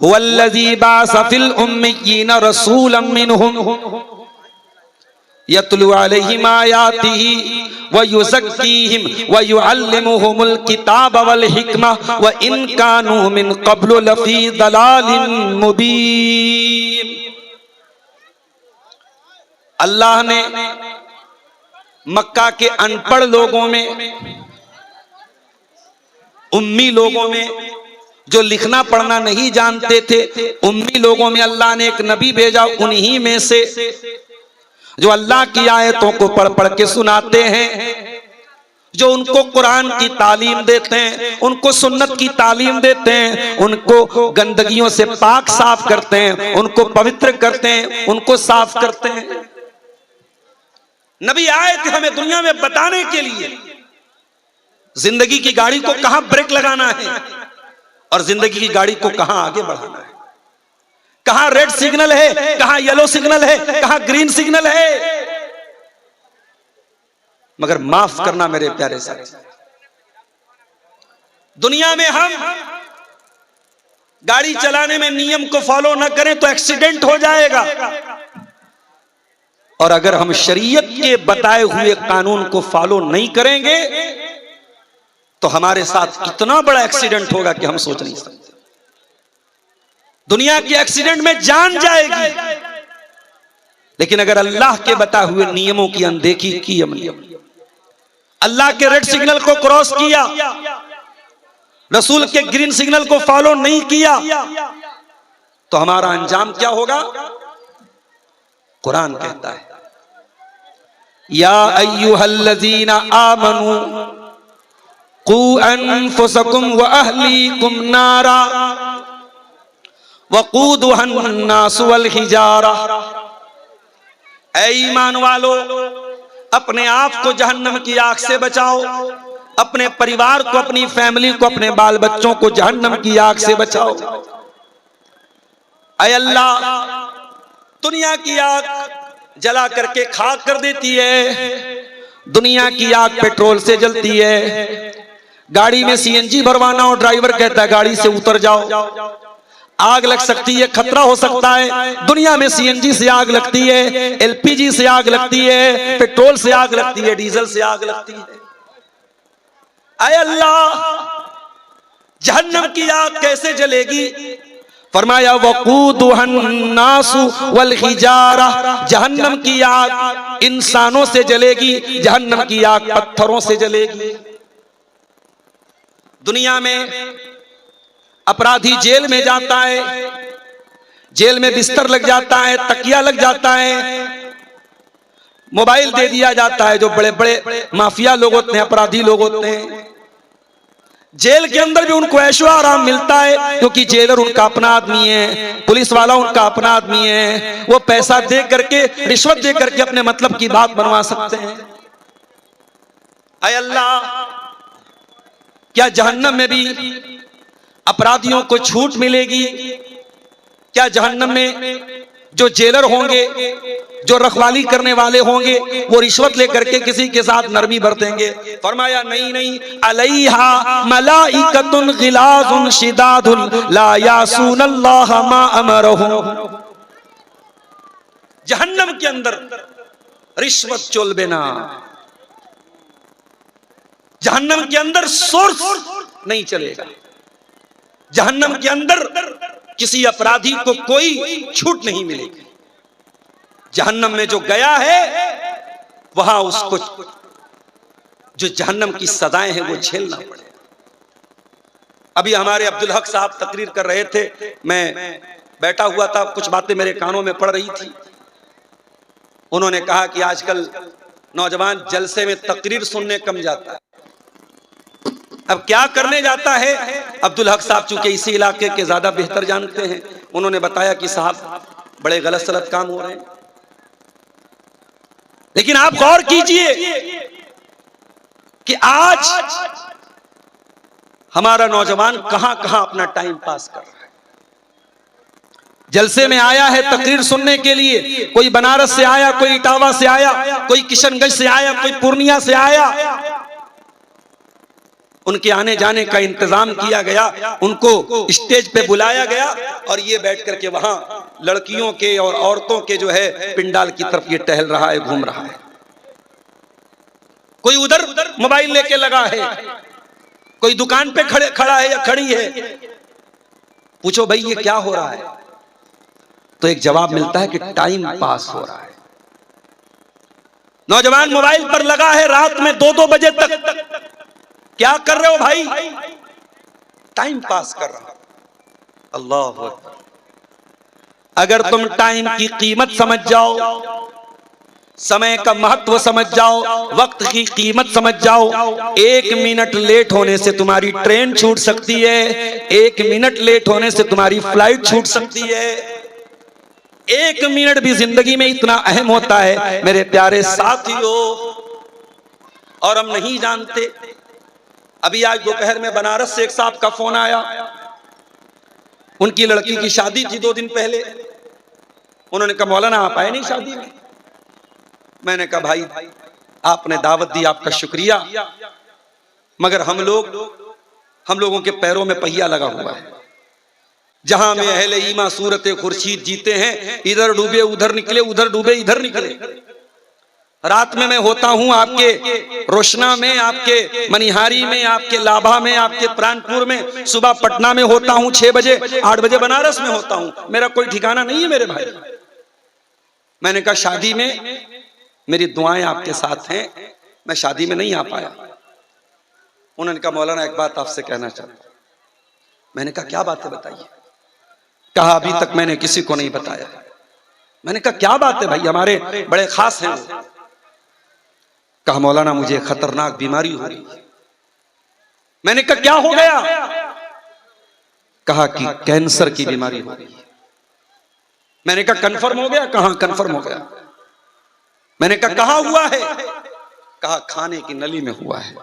हुवल्लज़ी बाअस fill उम्मिय्यीन Rasulan मिनहुम यतलू अलैहिम आयातिही व युज़क्कीहिम व युअल्लिमुहुमुल किताब वल हिकमा व इन कानू मिन क़ब्लु लफ़ी दलालिन मुबीन। अल्लाह ने मक्का के अनपढ़ लोगों में, उम्मी लोगों में, जो लिखना पढ़ना नहीं जानते थे, उम्मी लोगों में अल्लाह ने एक नबी भेजा। उन्हीं में से जो अल्लाह की आयतों को पढ़ पढ़ के सुनाते हैं, जो उनको कुरान की तालीम देते हैं, उनको सुन्नत की तालीम देते हैं, उनको गंदगियों से पाक साफ करते हैं, उनको पवित्र करते हैं, उनको साफ करते हैं। नबी आए थे हमें दुनिया में बताने के लिए जिंदगी की गाड़ी को कहां ब्रेक लगाना है और जिंदगी की गाड़ी को कहां आगे बढ़ाना है, कहां रेड सिग्नल है, कहां येलो सिग्नल है, कहां ग्रीन सिग्नल है। मगर माफ करना मेरे प्यारे साथी, दुनिया में हम गाड़ी चलाने में नियम को फॉलो न करें तो एक्सीडेंट हो जाएगा, और अगर हम शरीयत के बताए हुए कानून को फॉलो नहीं करेंगे तो हमारे साथ इतना बड़ा एक्सीडेंट होगा कि हम सोच नहीं सकते। दुनिया के एक्सीडेंट में जान जाएगी, लेकिन अगर अल्लाह के बताए हुए नियमों की अनदेखी की, हमने अल्लाह के रेड सिग्नल को क्रॉस किया, रसूल के ग्रीन सिग्नल को फॉलो नहीं किया, तो हमारा अंजाम क्या होगा? कुरान कहता है, या अय्युहल्लज़ीना आमनू कू अनफुसकुम व अहलीकुम नारा वक़ूदुहन्नासु वल हिजारा। ऐ ईमान वालो, अपने आप को जहन्नम की आग से बचाओ, अपने परिवार को, अपनी फैमिली को, अपने बाल बच्चों को जहन्नम की आग से बचाओ। ऐ अल्लाह, दुनिया की आग जला करके खाक कर देती है, दुनिया की आग पेट्रोल से जलती है। गाड़ी में सीएनजी भरवाना और ड्राइवर कहता है गाड़ी से उतर जाओ, आग लग सकती है, खतरा हो सकता है। दुनिया में सीएनजी से आग लगती है, एलपीजी से आग लगती है, पेट्रोल से आग लगती है, डीजल से आग लगती है। ऐ अल्लाह, जहन्नम की आग कैसे जलेगी? फरमाया वक़ूदुहन्नासु वल हिजारा, जहन्नम की आग इंसानों से जलेगी, जहन्नम की आग पत्थरों से जलेगी। दुनिया में अपराधी जेल में जाता है, जेल में बिस्तर लग जाता है, तकिया लग जाता है, मोबाइल दे दिया जाता है। जो बड़े बड़े माफिया लोग होते हैं, अपराधी लोग होते हैं, जेल के अंदर भी उनको ऐशो आराम मिलता है, क्योंकि जेलर उनका अपना आदमी है, पुलिस वाला उनका अपना आदमी है। वो पैसा दे करके, रिश्वत दे करके अपने मतलब की बात बनवा सकते हैं। ऐ अल्लाह, क्या जहन्नम में भी अपराधियों को छूट मिलेगी? क्या जहन्नम में जो जेलर होंगे, जो रखवाली करने वाले होंगे, वो रिश्वत लेकर के किसी के साथ नरमी बरतेंगे? फरमाया नहीं नहीं, अलैहा मलाइकतुन गिलाजुन शिदादुन ला यासूनल्लाह मा अमरहुम। जहन्नम के अंदर रिश्वत चलबे ना, जहन्नम के अंदर सोर्स नहीं चलेगा, जहन्नम के अंदर किसी अपराधी को कोई छूट नहीं मिलेगी। जहन्नम में जो गया है वहां उसको जो जहन्नम की सजाएं हैं वो झेलना पड़ेगा। अभी हमारे अब्दुल हक साहब तकरीर कर रहे थे, मैं बैठा हुआ था, कुछ बातें मेरे कानों में पड़ रही थी। उन्होंने कहा कि आजकल नौजवान जलसे में तकरीर सुनने कम जाता है। अब क्या करने जाता है? अब्दुल हक साहब चूंकि इसी इलाके के ज्यादा बेहतर जानते हैं, उन्होंने बताया कि साहब बड़े गलत सलत काम हो रहे हैं। लेकिन आप गौर कीजिए कि आज हमारा नौजवान कहां कहां अपना टाइम पास कर रहा है। जलसे में आया है तकरीर सुनने के लिए, कोई बनारस से आया, कोई इटावा से आया, कोई किशनगंज से आया, कोई पूर्णिया से आया। उनके आने जाने का इंतजाम किया गया, उनको स्टेज पे बुलाया गया और ये बैठ करके वहां लड़कियों के और औरतों के जो है पिंडाल की तरफ ये टहल रहा है, घूम रहा है। कोई उधर मोबाइल लेके लगा है, कोई दुकान पे खड़ा है या खड़ी है। पूछो भाई ये क्या हो रहा है, तो एक जवाब मिलता है कि टाइम पास हो रहा है। नौजवान मोबाइल पर लगा है रात में 2-2 बजे तक। क्या कर रहे हो भाई? टाइम पास कर रहा। अल्लाह अकबर। अगर तुम टाइम की कीमत समझ जाओ, समय का महत्व समझ जाओ, वक्त की कीमत समझ जाओ, 1 मिनट लेट होने से तुम्हारी ट्रेन छूट सकती है, 1 मिनट लेट होने से तुम्हारी फ्लाइट छूट सकती है। 1 मिनट भी जिंदगी में इतना अहम होता है मेरे प्यारे साथियों, और हम नहीं जानते। अभी आज दोपहर में बनारस से एक साहब का फोन आया, उनकी लड़की की शादी थी 2 दिन पहले। उन्होंने कहा मौलाना आप आए नहीं शादी में। मैंने कहा भाई आपने दावत दी, आपका शुक्रिया, मगर हम लोगों के पैरों में पहिया लगा हुआ है। जहां में अहले ईमा सूरत खुर्शीद जीते हैं, इधर डूबे उधर निकले, उधर डूबे इधर निकले। रात में मैं होता हूं आपके रोशना में, आपके मनिहारी में, आपके लाभा में, आपके प्राणपुर में, सुबह पटना में होता हूं 6 बजे, 8 बजे बनारस में होता हूं। मेरा कोई ठिकाना नहीं है मेरे भाई। मैंने कहा शादी में मेरी दुआएं आपके साथ हैं, मैं शादी में नहीं आ पाया। उन्होंने कहा मौलाना एक बात आपसे कहना चाहता हूं। मैंने कहा क्या बात है बताइए। कहा अभी तक मैंने किसी को नहीं बताया। मैंने कहा क्या बात है भाई, हमारे बड़े खास हैं वो। कहा मौलाना मुझे खतरनाक बीमारी हो रही। मैंने कहा क्या हो गया? कहा कि कैंसर की बीमारी हो रही। मैंने कहा कंफर्म हो गया? कहां कंफर्म हो गया। मैंने कहा कहां हुआ है? कहा खाने की नली में हुआ है।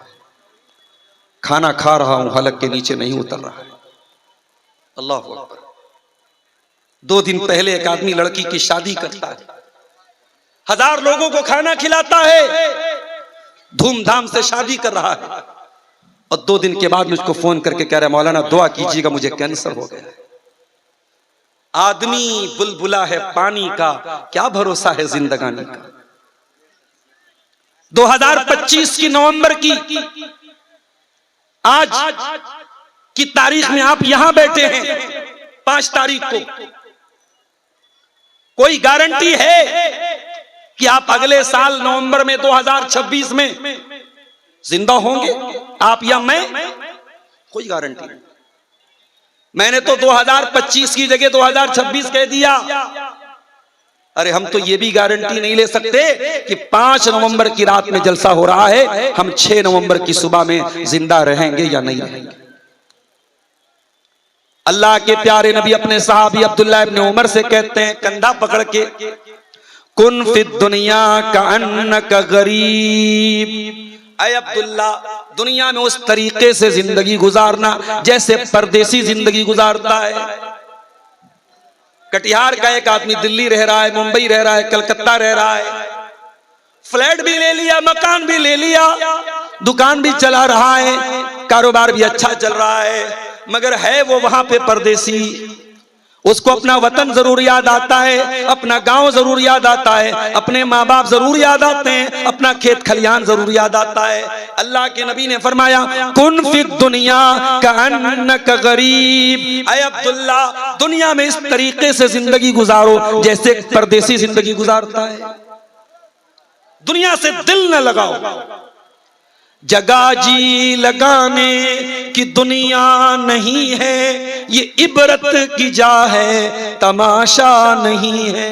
खाना खा रहा हूं, हलक के नीचे नहीं उतर रहा है। अल्लाह अकबर। 2 दिन पहले एक आदमी लड़की की शादी करता है, 1000 लोगों को खाना खिलाता है, धूमधाम से शादी कर रहा है, और 2 दिन के बाद मुझको फोन करके कह रहा है मौलाना दुआ कीजिएगा मुझे कैंसर हो गया है। आदमी बुलबुला है पानी का, क्या भरोसा है जिंदगानी का। 2025 की नवंबर की आज की तारीख में आप यहां बैठे हैं 5 तारीख को। कोई गारंटी है कि आप अगले साल नवंबर में 2026 में जिंदा होंगे, आप या मैं? कोई गारंटी नहीं। मैंने तो 2025 की जगह 2026 कह दिया। अरे हम तो ये भी गारंटी नहीं ले सकते कि 5 नवंबर की रात में जलसा हो रहा है, हम 6 नवंबर की सुबह में जिंदा रहेंगे या नहीं रहेंगे। अल्लाह के प्यारे नबी अपने सहाबी अब्दुल्लाह इब्न उमर से कहते हैं कंधा पकड़ के, कुन फिद दुनिया का अन्न का गरीब। ऐ अब्दुल्ला दुनिया में उस तरीके से जिंदगी गुजारना जैसे परदेसी जिंदगी गुजारता है। कटिहार का एक आदमी दिल्ली रह रहा है, मुंबई रह रहा है, कलकत्ता रह रहा है, फ्लैट भी ले लिया, मकान भी ले लिया, दुकान भी चला रहा है, कारोबार भी अच्छा चल रहा है, मगर है वो वहां पे परदेसी। उसको अपना वतन जरूर याद आता है, अपना गांव जरूर याद आता है, अपने माँ बाप जरूर याद आते हैं, अपना खेत खलियान जरूर याद आता है। अल्लाह के नबी ने फरमाया कुन फिद दुनिया का अन्न का गरीब। ऐ अब्दुल्ला दुनिया में इस तरीके से जिंदगी गुजारो जैसे परदेसी जिंदगी गुजारता है। दुनिया से दिल न लगाओ। जगह जी लगाने की दुनिया नहीं है, ये इबरत की जा है, तमाशा नहीं है।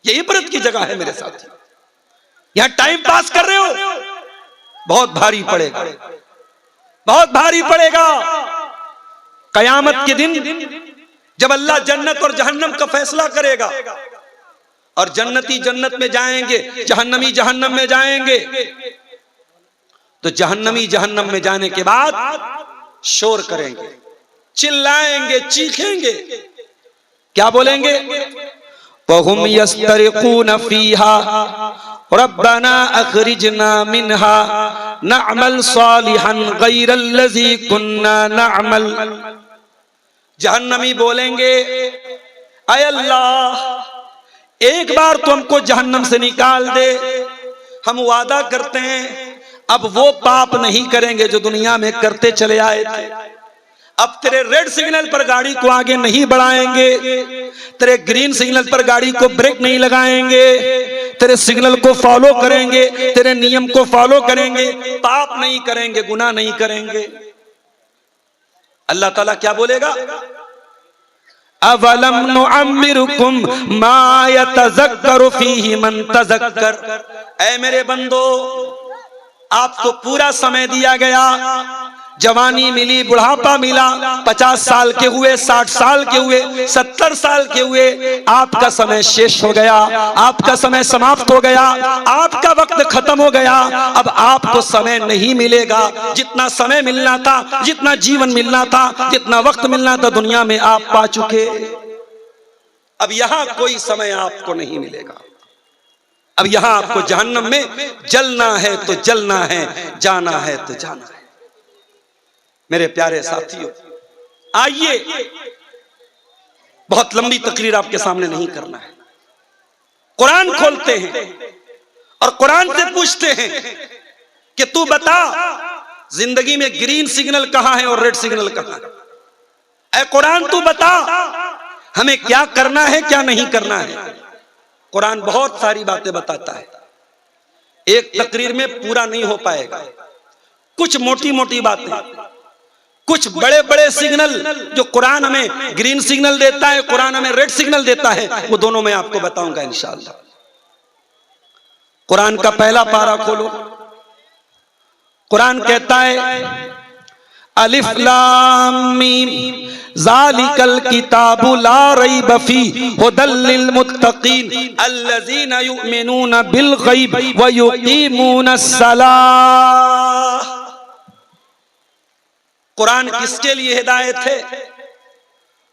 ये इबरत की जगह है मेरे साथ। यहां टाइम पास कर रहे हो, बहुत भारी पड़ेगा, बहुत भारी पड़ेगा। कयामत के दिन जब अल्लाह जन्नत और जहन्नम का फैसला करेगा और जन्नती जन्नत में जाएंगे, जहन्नमी जहन्नम में जाएंगे, तो जहन्नमी जहन्नम में जाने के बाद शोर करेंगे, चिल्लाएंगे, चीखेंगे। क्या बोलेंगे? वहुम यस्तरिकून फीहा रब्बना अखरिजना मिन्हा नअमल सालिहन गैरल्लज़ी कुन्ना नअमल। जहन्नमी बोलेंगे, ऐ अल्लाह एक बार तो हमको जहन्नम से निकाल दे, हम वादा करते हैं अब वो पाप नहीं करेंगे जो दुनिया में करते चले आए थे। अब तेरे रेड सिग्नल पर गाड़ी को आगे नहीं बढ़ाएंगे, तेरे ग्रीन सिग्नल पर गाड़ी को ब्रेक नहीं लगाएंगे, तेरे सिग्नल को फॉलो करेंगे, तेरे नियम को फॉलो करेंगे, पाप नहीं करेंगे, गुनाह नहीं करेंगे। अल्लाह ताला क्या बोलेगा, अवलम नुअम्मिरुकुम मा यतज़क्करु फीहि मन तज़क्कर। ऐ मेरे बंदो, आपको पूरा समय दिया गया, जवानी मिली, बुढ़ापा मिला, 50 साल के हुए, 60 साल के हुए, 70 साल के हुए, आपका समय शेष हो गया, आपका समय समाप्त हो गया, आपका वक्त खत्म हो गया। अब आपको समय नहीं मिलेगा, जितना समय मिलना था, जितना जीवन मिलना था, जितना वक्त मिलना था दुनिया में आप पा चुके। अब यहां कोई समय आपको नहीं मिलेगा। अब यहां आपको जहन्नम में जलना है तो जलना है, जाना है तो जाना है। मेरे प्यारे साथियों, आइए, बहुत लंबी तकरीर आपके सामने नहीं करना है। कुरान खोलते हैं और कुरान से पूछते हैं कि तू बता जिंदगी में ग्रीन सिग्नल कहां है और रेड सिग्नल कहां है। ऐ कुरान तू बता हमें क्या करना है, क्या नहीं करना है। कुरान बहुत सारी बातें बताता है, एक तकरीर में पूरा नहीं हो पाएगा। कुछ मोटी मोटी बातें, कुछ बड़े बड़े सिग्नल जो कुरान हमें ग्रीन सिग्नल देता है, कुरान हमें रेड सिग्नल देता है, वो दोनों मैं आपको बताऊंगा इंशाअल्लाह। कुरान का पहला पारा खोलो, कुरान कहता है अलिफ लाम मीम ज़ालिकल किताबु ला रैब फीहि हुदल लिल मुत्तकीन अल्लज़ीना युमिनूना बिल गैब व युकीमूनस सलाह। कुरान किसके लिए हिदायत है?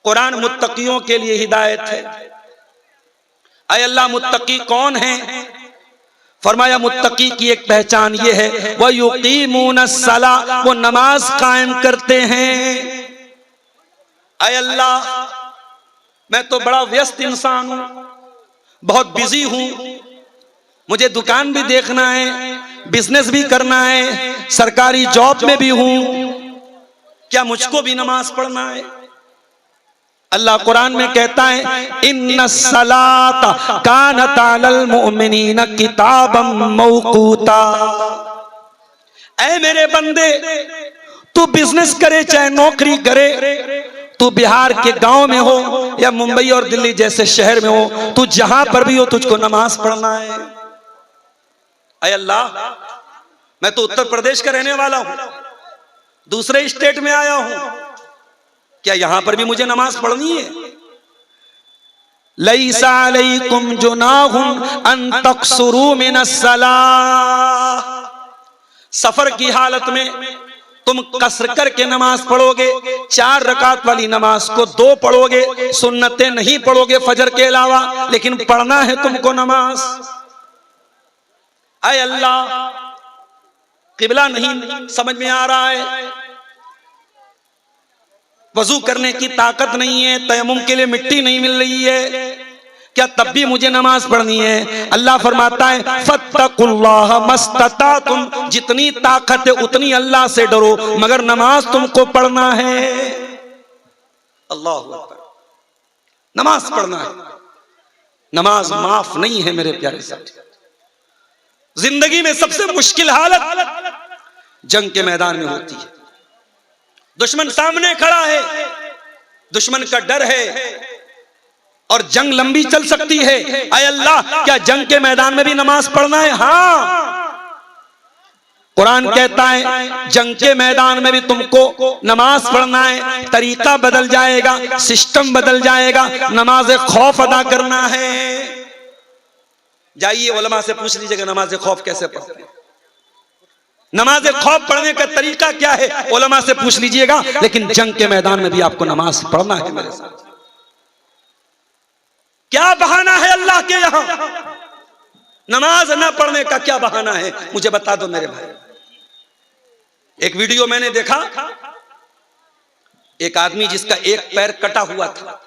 कुरान मुत्तकियों के लिए हिदायत है। ऐ अल्लाह मुत्तकी कौन है? फरमाया मुत्तकी की एक पहचान ये है वह युकीमूनस सलाह, वो नमाज कायम करते हैं। ऐ अल्लाह मैं तो बड़ा व्यस्त इंसान हूं, बहुत बिजी हूं, मुझे दुकान भी देखना है, बिजनेस भी करना है, सरकारी जॉब में भी हूं, क्या मुझको भी नमाज पढ़ना है? अल्लाह कुरान में कहता है इन्नस सलाता कानत अलल मुमिनीना किताबम मौकूता। ऐ मेरे बंदे, तू बिजनेस करे चाहे नौकरी करे, तू बिहार के गांव में हो या मुंबई और दिल्ली जैसे शहर में हो, तू जहां पर भी हो तुझको नमाज पढ़ना है। ऐ अल्लाह मैं तो उत्तर प्रदेश का रहने वाला हूं, दूसरे स्टेट में आया हूं, क्या यहां पर भी मुझे नमाज पढ़नी है? लैसा अलैकुम जुनाहुन अन तक़सुरू मिनस सलाह। सफर की हालत में तुम कसर करके नमाज पढ़ोगे, 4 रकात वाली नमाज को 2 पढ़ोगे, सुन्नतें नहीं पढ़ोगे फजर के अलावा, लेकिन पढ़ना है तुमको नमाज। ऐ अल्लाह किबला नहीं समझ में आ रहा है, वजू करने की ताकत नहीं है, तयम्मुम के लिए मिट्टी नहीं मिल रही है, क्या तब भी मुझे नमाज पढ़नी है? अल्लाह फरमाता है फत्तकुल्लाह मस्ततातुम, जितनी ताकत है उतनी अल्लाह से डरो, मगर नमाज तुमको पढ़ना है। अल्लाह अकबर, नमाज पढ़ना है, नमाज माफ नहीं है मेरे प्यारे साथी। जिंदगी में सबसे मुश्किल हालत जंग के मैदान में होती है। दुश्मन सामने खड़ा है, दुश्मन का डर है और जंग लंबी चल सकती है। ऐ अल्लाह क्या जंग के मैदान में भी नमाज पढ़ना है? हाँ, कुरान कहता है जंग के मैदान में भी तुमको नमाज पढ़ना है, तरीका बदल जाएगा, सिस्टम बदल जाएगा, नमाज खौफ अदा करना है। जाइए उलमा से पूछ लीजिएगा नमाज खौफ कैसे पढ़ते हैं, नमाज खौफ पढ़ने का तरीका क्या है, उलमा से पूछ लीजिएगा। लेकिन जंग के मैदान में भी आपको नमाज पढ़ना है मेरे साथ। क्या बहाना है अल्लाह के यहां? नमाज न पढ़ने का क्या बहाना है, मुझे बता दो मेरे भाई। एक वीडियो मैंने देखा, एक आदमी जिसका एक पैर कटा हुआ था,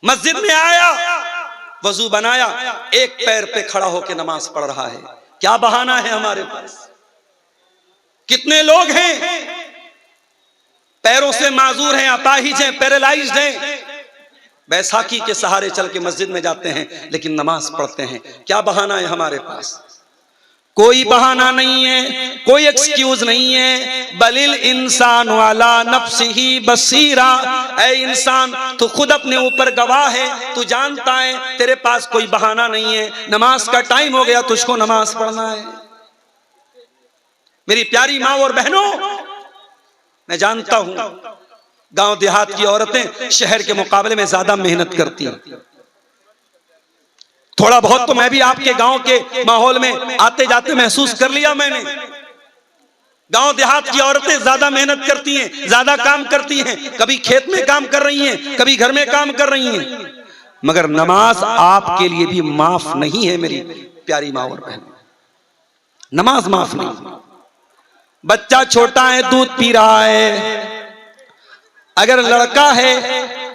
मस्जिद में आया, वजू बनाया, एक पैर पे खड़ा होकर नमाज पढ़ रहा है। क्या बहाना है हमारे पास? कितने लोग हैं पैरों से माजूर हैं, अपाहिज हैं, पैरालाइज्ड हैं, बैसाखी के सहारे चल के मस्जिद में जाते हैं लेकिन नमाज पढ़ते हैं। क्या बहाना है हमारे पास? कोई बहाना नहीं है, कोई एक्सक्यूज नहीं है। बलिल इंसान वाला नफ्सिही बसीरा, ऐ इंसान तू खुद अपने ऊपर गवाह है, तू जानता है तेरे पास कोई बहाना नहीं है। नमाज का टाइम हो गया, तुझको नमाज पढ़ना है। मेरी प्यारी माँ और बहनों, मैं जानता हूं गांव देहात की औरतें शहर के मुकाबले में ज्यादा मेहनत करती हैं। थोड़ा बहुत तो मैं भी आपके गांव के माहौल में आते जाते महसूस कर लिया मैंने। गांव देहात की औरतें ज्यादा मेहनत करती हैं, ज्यादा काम करती हैं, कभी खेत में काम कर रही हैं, कभी घर में काम कर रही हैं, मगर नमाज आपके लिए भी माफ नहीं है मेरी प्यारी माँ और बहन। नमाज माफ नहीं। बच्चा छोटा है, दूध पी रहा है, अगर लड़का है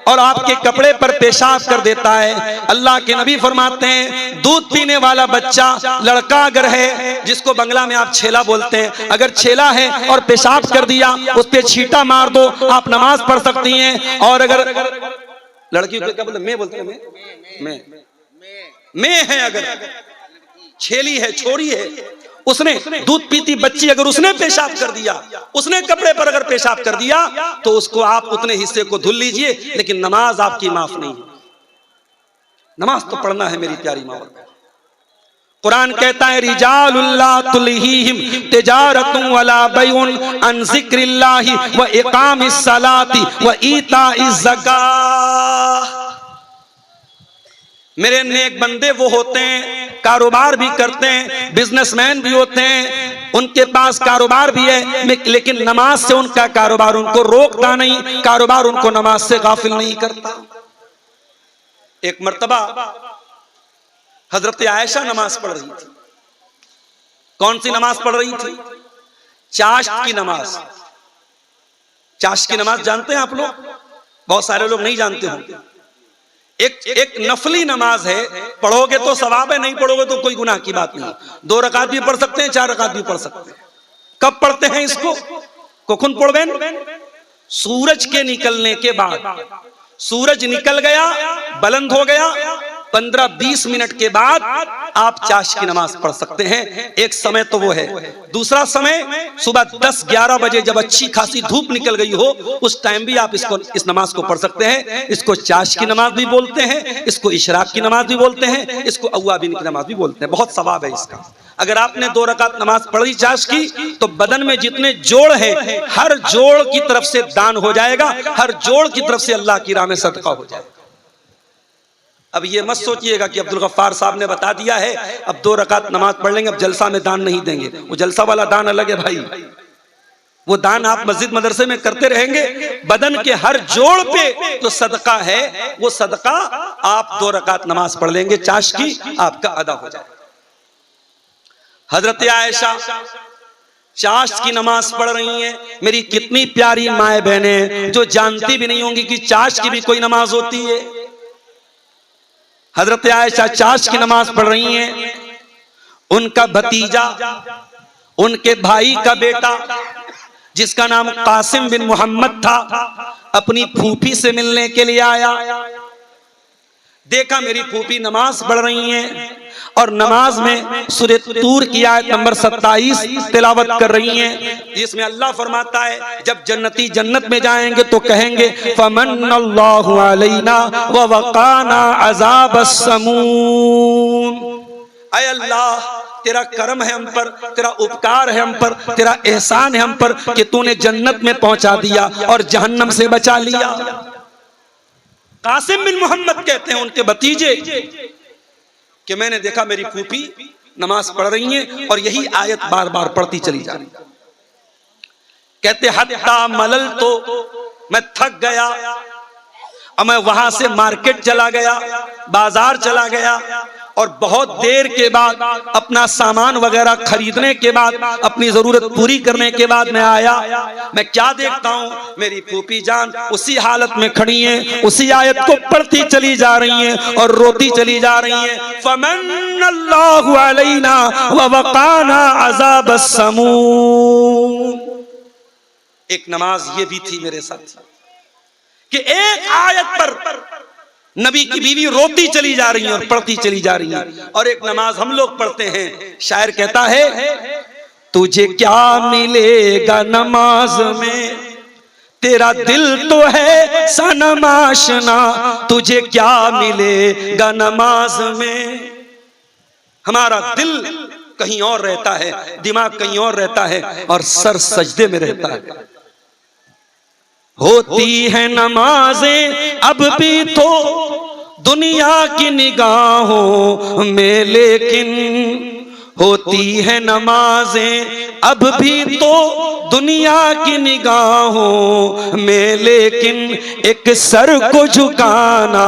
और आपके कपड़े पर पेशाब कर देता है, अल्लाह के नबी फरमाते हैं दूध पीने वाला बच्चा लड़का अगर है, जिसको बंगला में आप छेला बोलते हैं, अगर छेला है और पेशाब कर दिया, उस पे छींटा मार दो, आप नमाज पढ़ सकती हैं। और अगर लड़की को क्या बोलते, मैं बोलते हैं, मैं है, अगर छेली है, छोरी है, उसने दूध पीती बच्ची अगर उसने पेशाब कर दिया, उसने कपड़े पर अगर पेशाब कर दिया, तो उसको आप उतने हिस्से को धुल लीजिए, लेकिन नमाज आपकी माफ नहीं है। नमाज तो पढ़ना है मेरी प्यारी माँ। कुरान कहता है रिजालुल्लाह तुलहीहिम तिजारतुन वला बैउन अन जिक्रिल्लाहि व इकामिस सलाति व ईताइज ज़कात। मेरे नेक बंदे वो होते हैं, कारोबार भी करते हैं, बिजनेसमैन भी होते हैं, उनके पास कारोबार भी है, लेकिन नमाज से उनका कारोबार उनको रोकता नहीं, कारोबार उनको नमाज से गाफिल नहीं करता। एक मर्तबा हजरत आयशा नमाज पढ़ रही थी। कौन सी नमाज पढ़ रही थी? चाश्त की नमाज। चाश्त की नमाज जानते हैं आप लोग? बहुत सारे लोग नहीं जानते होंगे। एक नफली नमाज है, पढ़ोगे तो सवाब है, नहीं पढ़ोगे तो कोई गुनाह की बात नहीं। 2 रकात भी पढ़ सकते हैं, 4 रकात भी पढ़ सकते हैं। कब पढ़ते हैं इसको? कखुन पढ़बेन? सूरज के निकलने के बाद। सूरज निकल गया, बुलंद हो गया, 15-20 मिनट के बाद आप चाश की नमाज पढ़ सकते हैं। एक समय तो वो है। दूसरा समय सुबह 10-11 बजे जब अच्छी खासी धूप निकल गई हो, उस टाइम भी आप इस नमाज को पढ़ सकते हैं। इसको चाश की नमाज भी बोलते हैं, इसको इशराक की नमाज भी बोलते हैं, इसको अव्वाबिन की नमाज भी बोलते हैं। बहुत सवाब है इसका। अगर आपने 2 रकात नमाज पढ़ी चाश की, तो बदन में जितने जोड़ हैं, हर जोड़ की तरफ से दान हो जाएगा, हर जोड़ की तरफ से अल्लाह की राह में सदका हो जाएगा। अब ये मत सोचिएगा कि अब्दुल गफ्फार साहब ने बता दिया है, अब 2 रकात नमाज पढ़ लेंगे, अब जलसा में दान नहीं देंगे। वो जलसा वाला दान अलग है भाई। वो दान आप मस्जिद मदरसे में करते रहेंगे, बदन के हर जोड़ पे जो सदका है, वो सदका आप 2 रकात नमाज पढ़ लेंगे चाश की, आपका अदा हो जाएगा। हजरत आयशा चाश की नमाज पढ़ रही हैं। मेरी कितनी प्यारी माए बहनें जो जानती भी नहीं होंगी कि चाश की भी कोई नमाज होती है। हजरत आयशा चाश की नमाज पढ़ रही हैं। उनका भतीजा, उनके भाई का बेटा, जिसका नाम कासिम बिन मोहम्मद था, अपनी फूफी से मिलने के लिए आया। देखा मेरी फूफी नमाज पढ़ रही हैं और नमाज में सूरह तूर की आयत नंबर 27 तिलावत कर रही हैं, जिसमें अल्लाह फरमाता है जब जन्नती जन्नत में जाएंगे तो कहेंगे फमन्नल्लाहु अलैना व वक़ाना अज़ाबस समूम। ऐ अल्लाह, तेरा करम है हम पर, तेरा उपकार है हम पर, तेरा एहसान है हम पर कि तूने जन्नत में पहुंचा दिया और जहन्नम से बचा लिया। कासिम बिन मोहम्मद कहते हैं उनके भतीजे कि मैंने देखा मेरी फूफी नमाज पढ़ रही हैं और यही आयत बार बार पढ़ती चली जा रही। कहते हत्ता मलल, तो मैं थक गया और मैं वहां से मार्केट चला गया, बाजार चला गया और बहुत देर के बाद अपना सामान वगैरह खरीदने के बाद, अपनी जरूरत पूरी करने के बाद मैं आया, मैं क्या देखता हूं, मेरी फूफी जान उसी हालत में खड़ी हैं, उसी आयत को पढ़ती चली जा रही हैं और रोती चली जा रही हैं। फमन्नल्लाहु अलैना व वक़ाना अज़ाबस समूम। एक नमाज ये भी थी मेरे साथ कि एक आयत पर नबी की बीवी रोती चली जा रही है और पढ़ती चली जा रही है। और एक नमाज हम लोग पढ़ते हैं, शायर कहता है तुझे क्या मिलेगा नमाज में, तेरा दिल तो है सनम आशना, तुझे क्या मिलेगा नमाज में। हमारा दिल कहीं और रहता है, दिमाग कहीं और रहता है और सर सजदे में रहता है। होती है नमाजें अब भी तो दुनिया की निगाहों में, लेकिन होती है नमाजें अब भी तो दुनिया की निगाहों में, लेकिन एक सर को झुकाना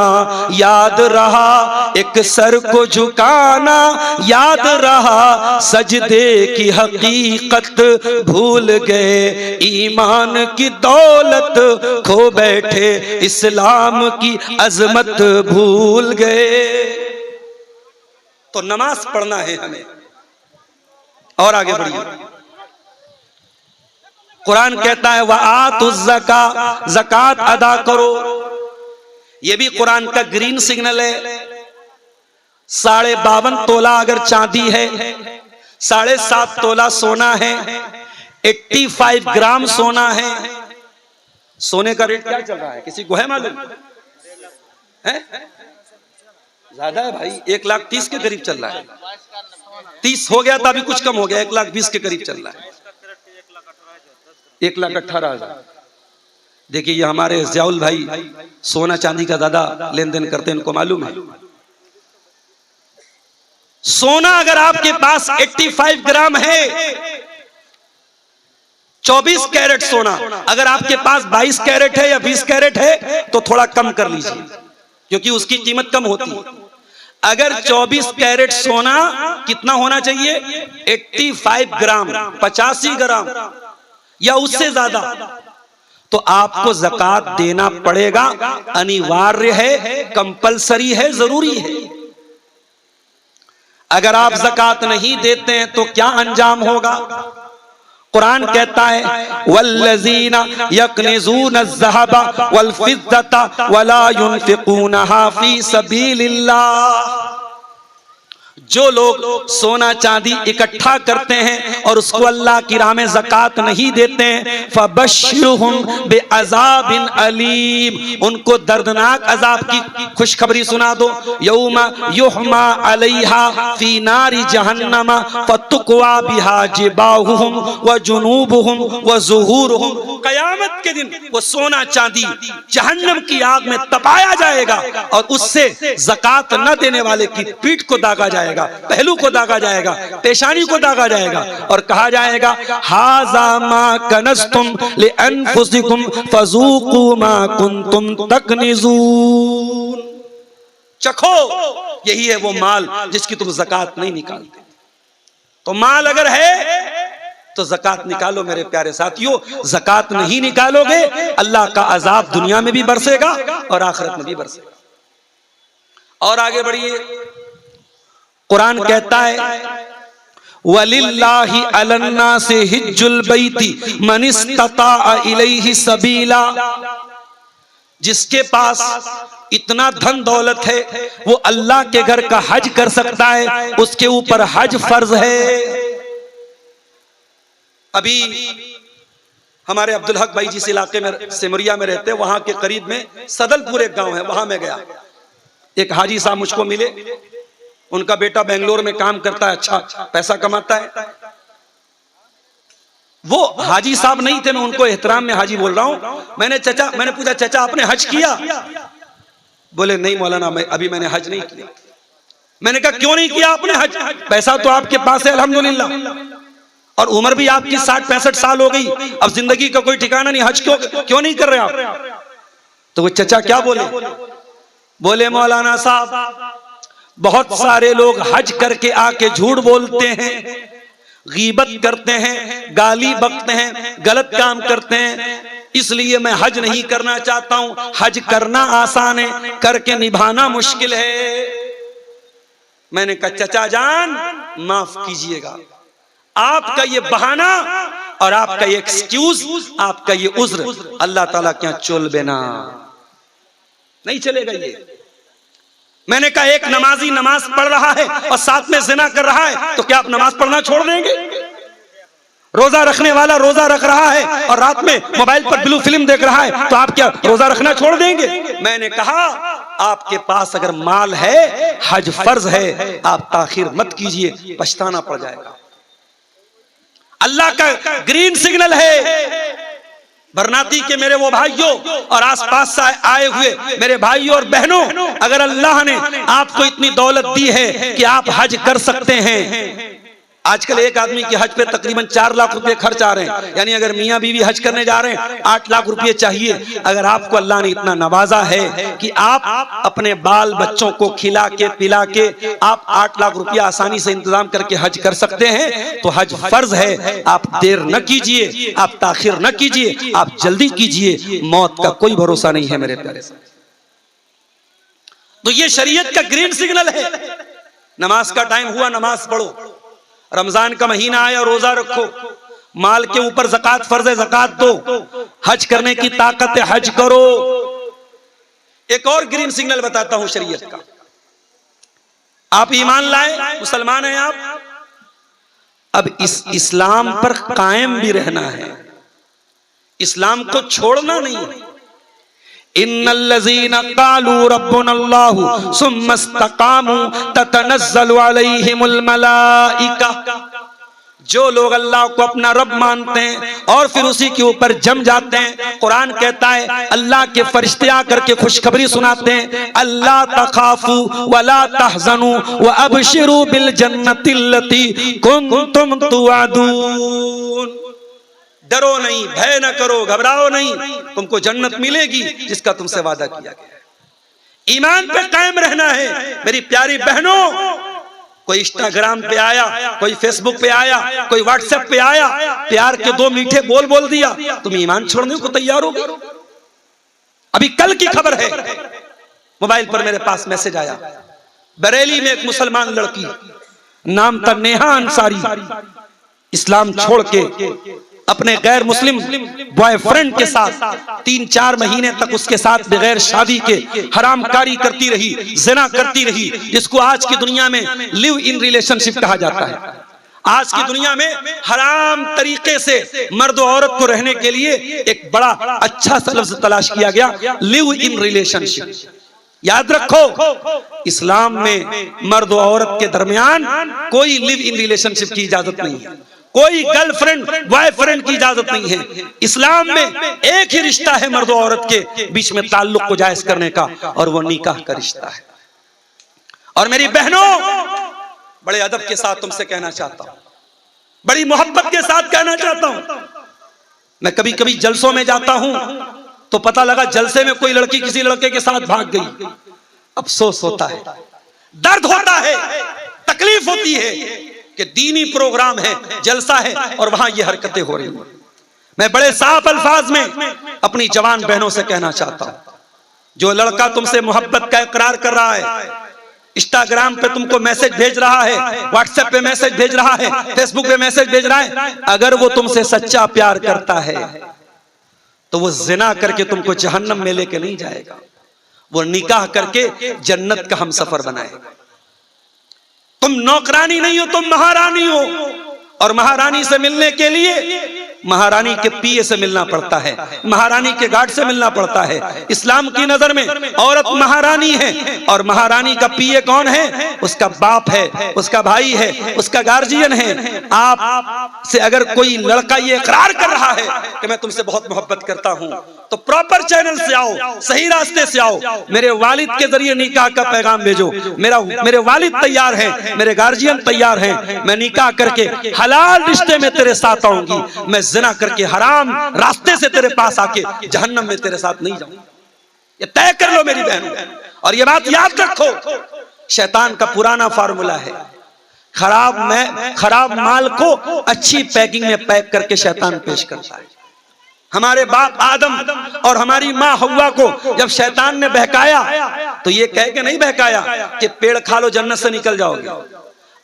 याद रहा, एक सर को झुकाना याद रहा, सजदे की हकीकत भूल गए, ईमान की दौलत खो बैठे, इस्लाम की अजमत भूल गए। तो नमाज पढ़ना है हमें। और आगे बढ़िए, कुरान कहता है वआतुज़ ज़का, ज़कात अदा करो। यह भी कुरान का ग्रीन सिग्नल है। 52.5 तोला अगर चांदी है, 7.5 तोला सोना है, 85 ग्राम सोना है। सोने का रेट क्या चल रहा है, किसी को है मालूम है? ज्यादा है भाई, 1,30,000 के करीब चल रहा है। 30 हो गया था, अभी कुछ कम हो गया, 1,20,000 के करीब चल रहा है। 1,18,000। देखिए ये हमारे ज़ियाउल भाई सोना चांदी का ज्यादा लेन देन करते हैं, इनको मालूम है। सोना अगर आपके पास 85 ग्राम है, 24 कैरेट सोना, अगर आपके पास 22 कैरेट है या 20 कैरेट है तो थोड़ा कम कर लीजिए, क्योंकि उसकी कीमत कम होती है। अगर 24 कैरेट सोना कितना होना चाहिए, 85 ग्राम, 85 ग्राम या उससे ज्यादा, तो आपको ज़कात देना पड़ेगा, अनिवार्य है, कंपलसरी है, जरूरी है। अगर आप ज़कात नहीं देते हैं तो क्या अंजाम होगा? कुरान कहता है वल्लज़ीना यकनिज़ून अज़्ज़हब वल फ़िद्दता वला युनफ़िक़ूनहा फ़ी सबीलिल्लाह। जो लोग सोना चांदी इकट्ठा करते हैं और उसको अल्लाह की राह में ज़कात नहीं देते हैं, फ़बश्शिरहुम बिअज़ाबिन अलीम, उनको दर्दनाक अज़ाब की खुशखबरी सुना दो। यौमा युहमा अलैहा फ़ी नारि जहन्नम फ़तुक़वा बिहा जिबाहुहुम व जुनूबुहुम व ज़ुहूरुहुम। क़यामत के दिन वो सोना चांदी जहन्नम की आग में तपाया जाएगा और उससे ज़कात न देने वाले की पीठ को दागा जाएगा, पहलू को दागा जाएगा, पेशानी को दागा जाएगा और कहा जाएगा हाज़ा मा कनज़्तुम लिअन्फुसिकुम फ़ज़ूक़ू मा कुन्तुम तकनिज़ून। चखो, यही है वो माल जिसकी तुम ज़कात नहीं निकालते। तो माल अगर है तो ज़कात निकालो मेरे प्यारे साथियों। ज़कात नहीं निकालोगे अल्लाह का अज़ाब दुनिया में भी बरसेगा और आखिरत में भी बरसेगा। और आगे बढ़िए, कुरान कहता है वलिल्लाहि अलन्नासि हिज्जुल बैति मन इस्तता इलैहि सबीला। जिसके पास इतना धन दौलत है वो अल्लाह के घर का हज कर सकता है, उसके ऊपर हज फर्ज है। अभी हमारे अब्दुल हक भाई जिस इलाके में सिमरिया में रहते हैं, वहां के करीब में सदलपुर एक गांव है, वहां मैं गया। एक हाजी साहब मुझको मिले, उनका बेटा बेंगलोर में काम करता है, अच्छा पैसा कमाता है। वो हाजी साहब नहीं थे, मैं उनको एहतराम में हाजी बोल रहा हूं। मैंने पूछा चाचा आपने हज किया? बोले नहीं मौलाना मैंने हज नहीं किया। मैंने कहा क्यों नहीं किया आपने हज? पैसा तो आपके पास है अल्हम्दुलिल्लाह, और उम्र भी आपकी 60-65 साल हो गई, अब जिंदगी का कोई ठिकाना नहीं, हज क्यों नहीं कर रहे आप? तो वो चचा क्या बोले? बोले मौलाना साहब बहुत सारे लोग हज करके आके झूठ बोलते हैं, गीबत करते हैं, गाली बकते हैं, गलत काम करते हैं। इसलिए मैं हज नहीं करना चाहता हूं। हज करना आसान है, करके निभाना मुश्किल है। मैंने कहा चचा जान माफ कीजिएगा, आपका ये बहाना और आपका ये एक्सक्यूज, आपका ये उज्र अल्लाह ताला क्या चोल बेना नहीं चलेगा ये। मैंने कहा एक नमाजी नमाज पढ़ रहा है और साथ में जिना कर रहा है, तो क्या आप नमाज पढ़ना छोड़ देंगे? रोजा रखने वाला रोजा रख रहा है और रात में मोबाइल पर ब्लू फिल्म देख रहा है, तो आप क्या रोजा रखना छोड़ देंगे? मैंने कहा आपके पास अगर माल है, हज फर्ज है, आप ताखिर मत कीजिए, पछताना पड़ जाएगा। अल्लाह का ग्रीन सिग्नल है। बरनाती के मेरे वो भाइयों और आसपास से आए हुए मेरे भाइयों और बहनों, अगर अल्लाह ने आपको इतनी दौलत दी है कि आप हज कर सकते हैं। आजकल एक आदमी के हज पे तकरीबन 4 लाख रुपए खर्च आ रहे हैं, यानी अगर मियां बीवी हज करने जा रहे हैं 8 लाख रुपए चाहिए। अगर आपको अल्लाह ने इतना नवाजा है कि आप अपने बाल बच्चों को खिला के पिला के आप 8 लाख रुपया आसानी से इंतजाम करके हज कर सकते हैं, तो हज फर्ज है। आप देर न कीजिए, आप ताखिर न कीजिए, आप जल्दी कीजिए। मौत का कोई भरोसा नहीं है मेरे प्यारे। तो ये शरीयत का ग्रीन सिग्नल है। नमाज का टाइम हुआ, नमाज पढ़ो। रमजान का महीना आया, रोजा रखो। माल के ऊपर ज़कात फर्ज है, ज़कात दो। हज करने की ताकत है, हज करो। एक और ग्रीन सिग्नल बताता हूं शरीयत का। आप ईमान लाए, मुसलमान हैं आप, अब इस इस्लाम पर कायम भी रहना है, इस्लाम को छोड़ना नहीं है। इन्नल्लज़ीना क़ालू रब्बुनल्लाहु सुम्मा इस्तक़ामू ततनज़्ज़लु अलैहिमुल मलाइका, जो लोग अल्लाह को अपना रब मानते हैं और फिर उसी के ऊपर जम जाते हैं, कुरान कहता है अल्लाह के फरिश्ते आकर के खुशखबरी सुनाते हैं, अल्लाह तखाफू वला तहज़नू व अबशिरू बिल जन्नतिल्लती कुंतुम तुअदून। डरो नहीं, भय न करो, घबराओ नहीं, तुमको जन्नत मिलेगी जिसका तुमसे वादा किया गया है। ईमान पे कायम रहना है मेरी प्यारी बहनों। कोई इंस्टाग्राम पे आया, कोई फेसबुक पे आया, कोई व्हाट्सएप पे आया, प्यार के 2 मीठे बोल दिया, तुम ईमान छोड़ने को तैयार हो? अभी कल की खबर है, मोबाइल पर मेरे पास मैसेज आया, बरेली में एक मुसलमान लड़की, नाम था नेहा अंसारी, इस्लाम छोड़ के अपने गैर मुस्लिम बॉयफ्रेंड के साथ 3-4 महीने तक उसके साथ बगैर शादी के हरामकारी करती रही, ज़िना करती रही, जिसको आज की दुनिया में लिव इन रिलेशनशिप कहा जाता है। आज की दुनिया में हराम तरीके से मर्द और औरत को रहने के लिए एक बड़ा अच्छा सा लफ्ज़ तलाश किया गया, लिव इन रिलेशनशिप। याद रखो, इस्लाम में मर्द और औरत के दरमियान कोई लिव इन रिलेशनशिप की इजाजत नहीं है, कोई गर्लफ्रेंड बॉयफ्रेंड की इजाजत नहीं है। इस्लाम में एक ही रिश्ता है मर्द और औरत के बीच में ताल्लुक को जायज करने का, और वो निकाह का रिश्ता है। और मेरी बहनों, बड़े अदब के साथ तुमसे कहना चाहता हूं, बड़ी मोहब्बत के साथ कहना चाहता हूं, मैं कभी कभी जलसों में जाता हूं तो पता लगा जलसे में कोई लड़की किसी लड़के के साथ भाग गई। अफसोस होता है, दर्द होता है, तकलीफ होती है कि दीनी प्रोग्राम है, जलसा है और वहां ये हरकतें हो रही हैं। मैं बड़े साफ अल्फाज में अपनी जवान बहनों से कहना चाहता हूं, जो लड़का तुमसे मोहब्बत का इकरार कर रहा है, इंस्टाग्राम पे तुमको मैसेज भेज रहा है, व्हाट्सएप पे मैसेज भेज रहा है, फेसबुक पे मैसेज भेज रहा है, अगर वो तुमसे सच्चा प्यार करता है तो वो जिना करके तुमको जहन्नम में लेके नहीं जाएगा, वो निकाह करके जन्नत का हमसफर बनाएगा। तुम नौकरानी नहीं हो, तुम महारानी हो, और महारानी से मिलने के लिए महारानी के पीए से मिलना पड़ता है, महारानी के गार्ड से मिलना पड़ता है। इस्लाम की नजर में औरत महारानी है, और महारानी का पीए कौन है? उसका बाप है, उसका भाई है, उसका गार्जियन है। आप से अगर कोई लड़का ये इकरार कर रहा है कि मैं तुमसे बहुत मोहब्बत करता हूं, तो प्रॉपर चैनल से आओ, सही रास्ते से आओ, मेरे वालिद के जरिए निकाह का पैगाम भेजो। मेरे वालिद तैयार हैं, मेरे गार्जियन तैयार हैं, मैं निकाह करके हलाल रिश्ते में तेरे साथ आऊंगी, मैं जिना करके हराम रास्ते से तेरे पास आके जहन्नम में तेरे साथ नहीं जाऊंगा। ये तय कर लो मेरी बहनों, और ये बात याद रखो, शैतान का पुराना फार्मूला है। खराब माल को अच्छी पैकिंग में पैक करके शैतान पेश करता है। हमारे बाप आदम और हमारी माँ हव्वा को जब शैतान ने बहकाया तो ये कह के नहीं बहकाया कि पेड़ खा लो जन्नत से निकल जाओगे।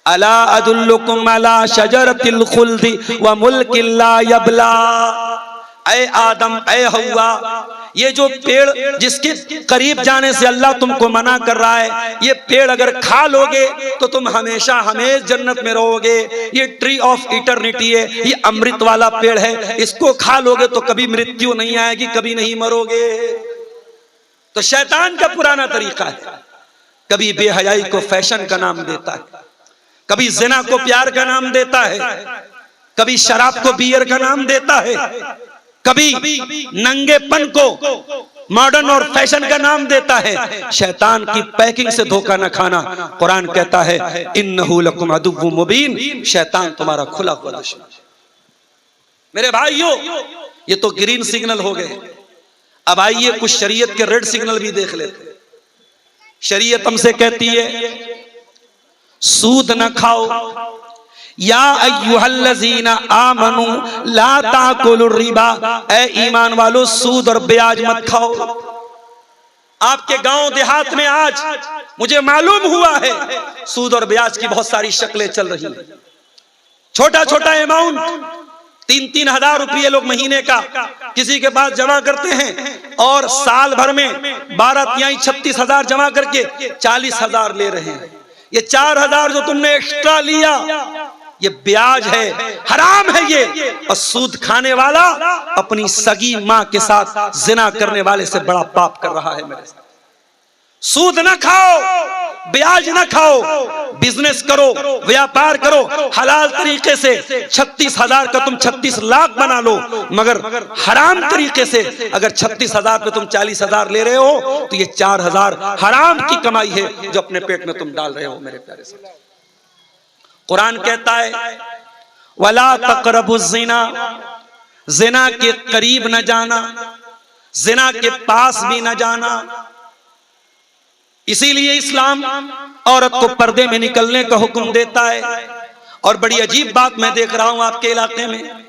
अला अदुल्लुकुम अला शजरतिल खुल्दी व मुल्किन ला यबला। ऐ आदम, ऐ हव्वा, ये जो पेड़ जिसके करीब जाने से अल्लाह तुमको मना कर रहा है, ये पेड़ अगर खा लोगे तो तुम हमेशा हमेशा जन्नत में रहोगे। ये ट्री ऑफ इटर्निटी है, ये अमृत वाला पेड़ है, इसको खा लोगे तो कभी मृत्यु नहीं आएगी, कभी नहीं मरोगे। तो शैतान का पुराना तरीका है, कभी बेहयाई को फैशन का नाम देता है, कभी जिना को प्यार का नाम देता है, कभी शराब को बियर का नाम देता है, कभी नंगेपन को मॉडर्न और फैशन का नाम देता है। शैतान की पैकिंग से धोखा न खाना। कुरान कहता है इन्नहु लकुम अदुव्वुम मुबीन, शैतान तुम्हारा खुला हुआ दुश्मन है। मेरे भाइयों, ये तो ग्रीन सिग्नल हो गए, अब आइए कुछ शरीयत के रेड सिग्नल भी देख लेते। शरीयत हमसे कहती है सूद न खाओ, या अय्युहल्लज़ीना आमनू ला ताकुलुर रिबा, ऐ ईमान वालों सूद और ब्याज मत खाओ। आपके गांव देहात में आज मुझे मालूम हुआ है सूद और ब्याज की बहुत सारी शक्लें चल रही हैं। छोटा छोटा अमाउंट 3-3 हजार रुपये लोग महीने का किसी के पास जमा करते हैं और साल भर में 12-36 हजार जमा करके 40 हजार ले रहे हैं। ये 4 हजार जो तुमने एक्स्ट्रा लिया ये ब्याज है, हराम है ये। और सूद खाने वाला अपनी सगी मां के साथ जिना करने वाले से बड़ा पाप कर रहा है। मेरे साथ सूद ना खाओ, ब्याज ना खाओ, बिजनेस करो, व्यापार करो हलाल तरीके से। 36 हजार का तुम 36 लाख बना लो, मगर हराम तरीके से अगर 36 हजार पे तुम 40 हजार ले रहे हो तो ये 4 हजार हराम की कमाई है जो अपने पेट में तुम डाल रहे हो। मेरे प्यारे से कुरान कहता है वला तक़रबुज़ ज़िना, ज़िना के करीब न जाना, ज़िना के पास भी न जाना। इसीलिए इस्लाम औरत को पर्दे में निकलने का हुक्म देता है। और बड़ी अजीब बात मैं देख रहा हूं आपके इलाके में,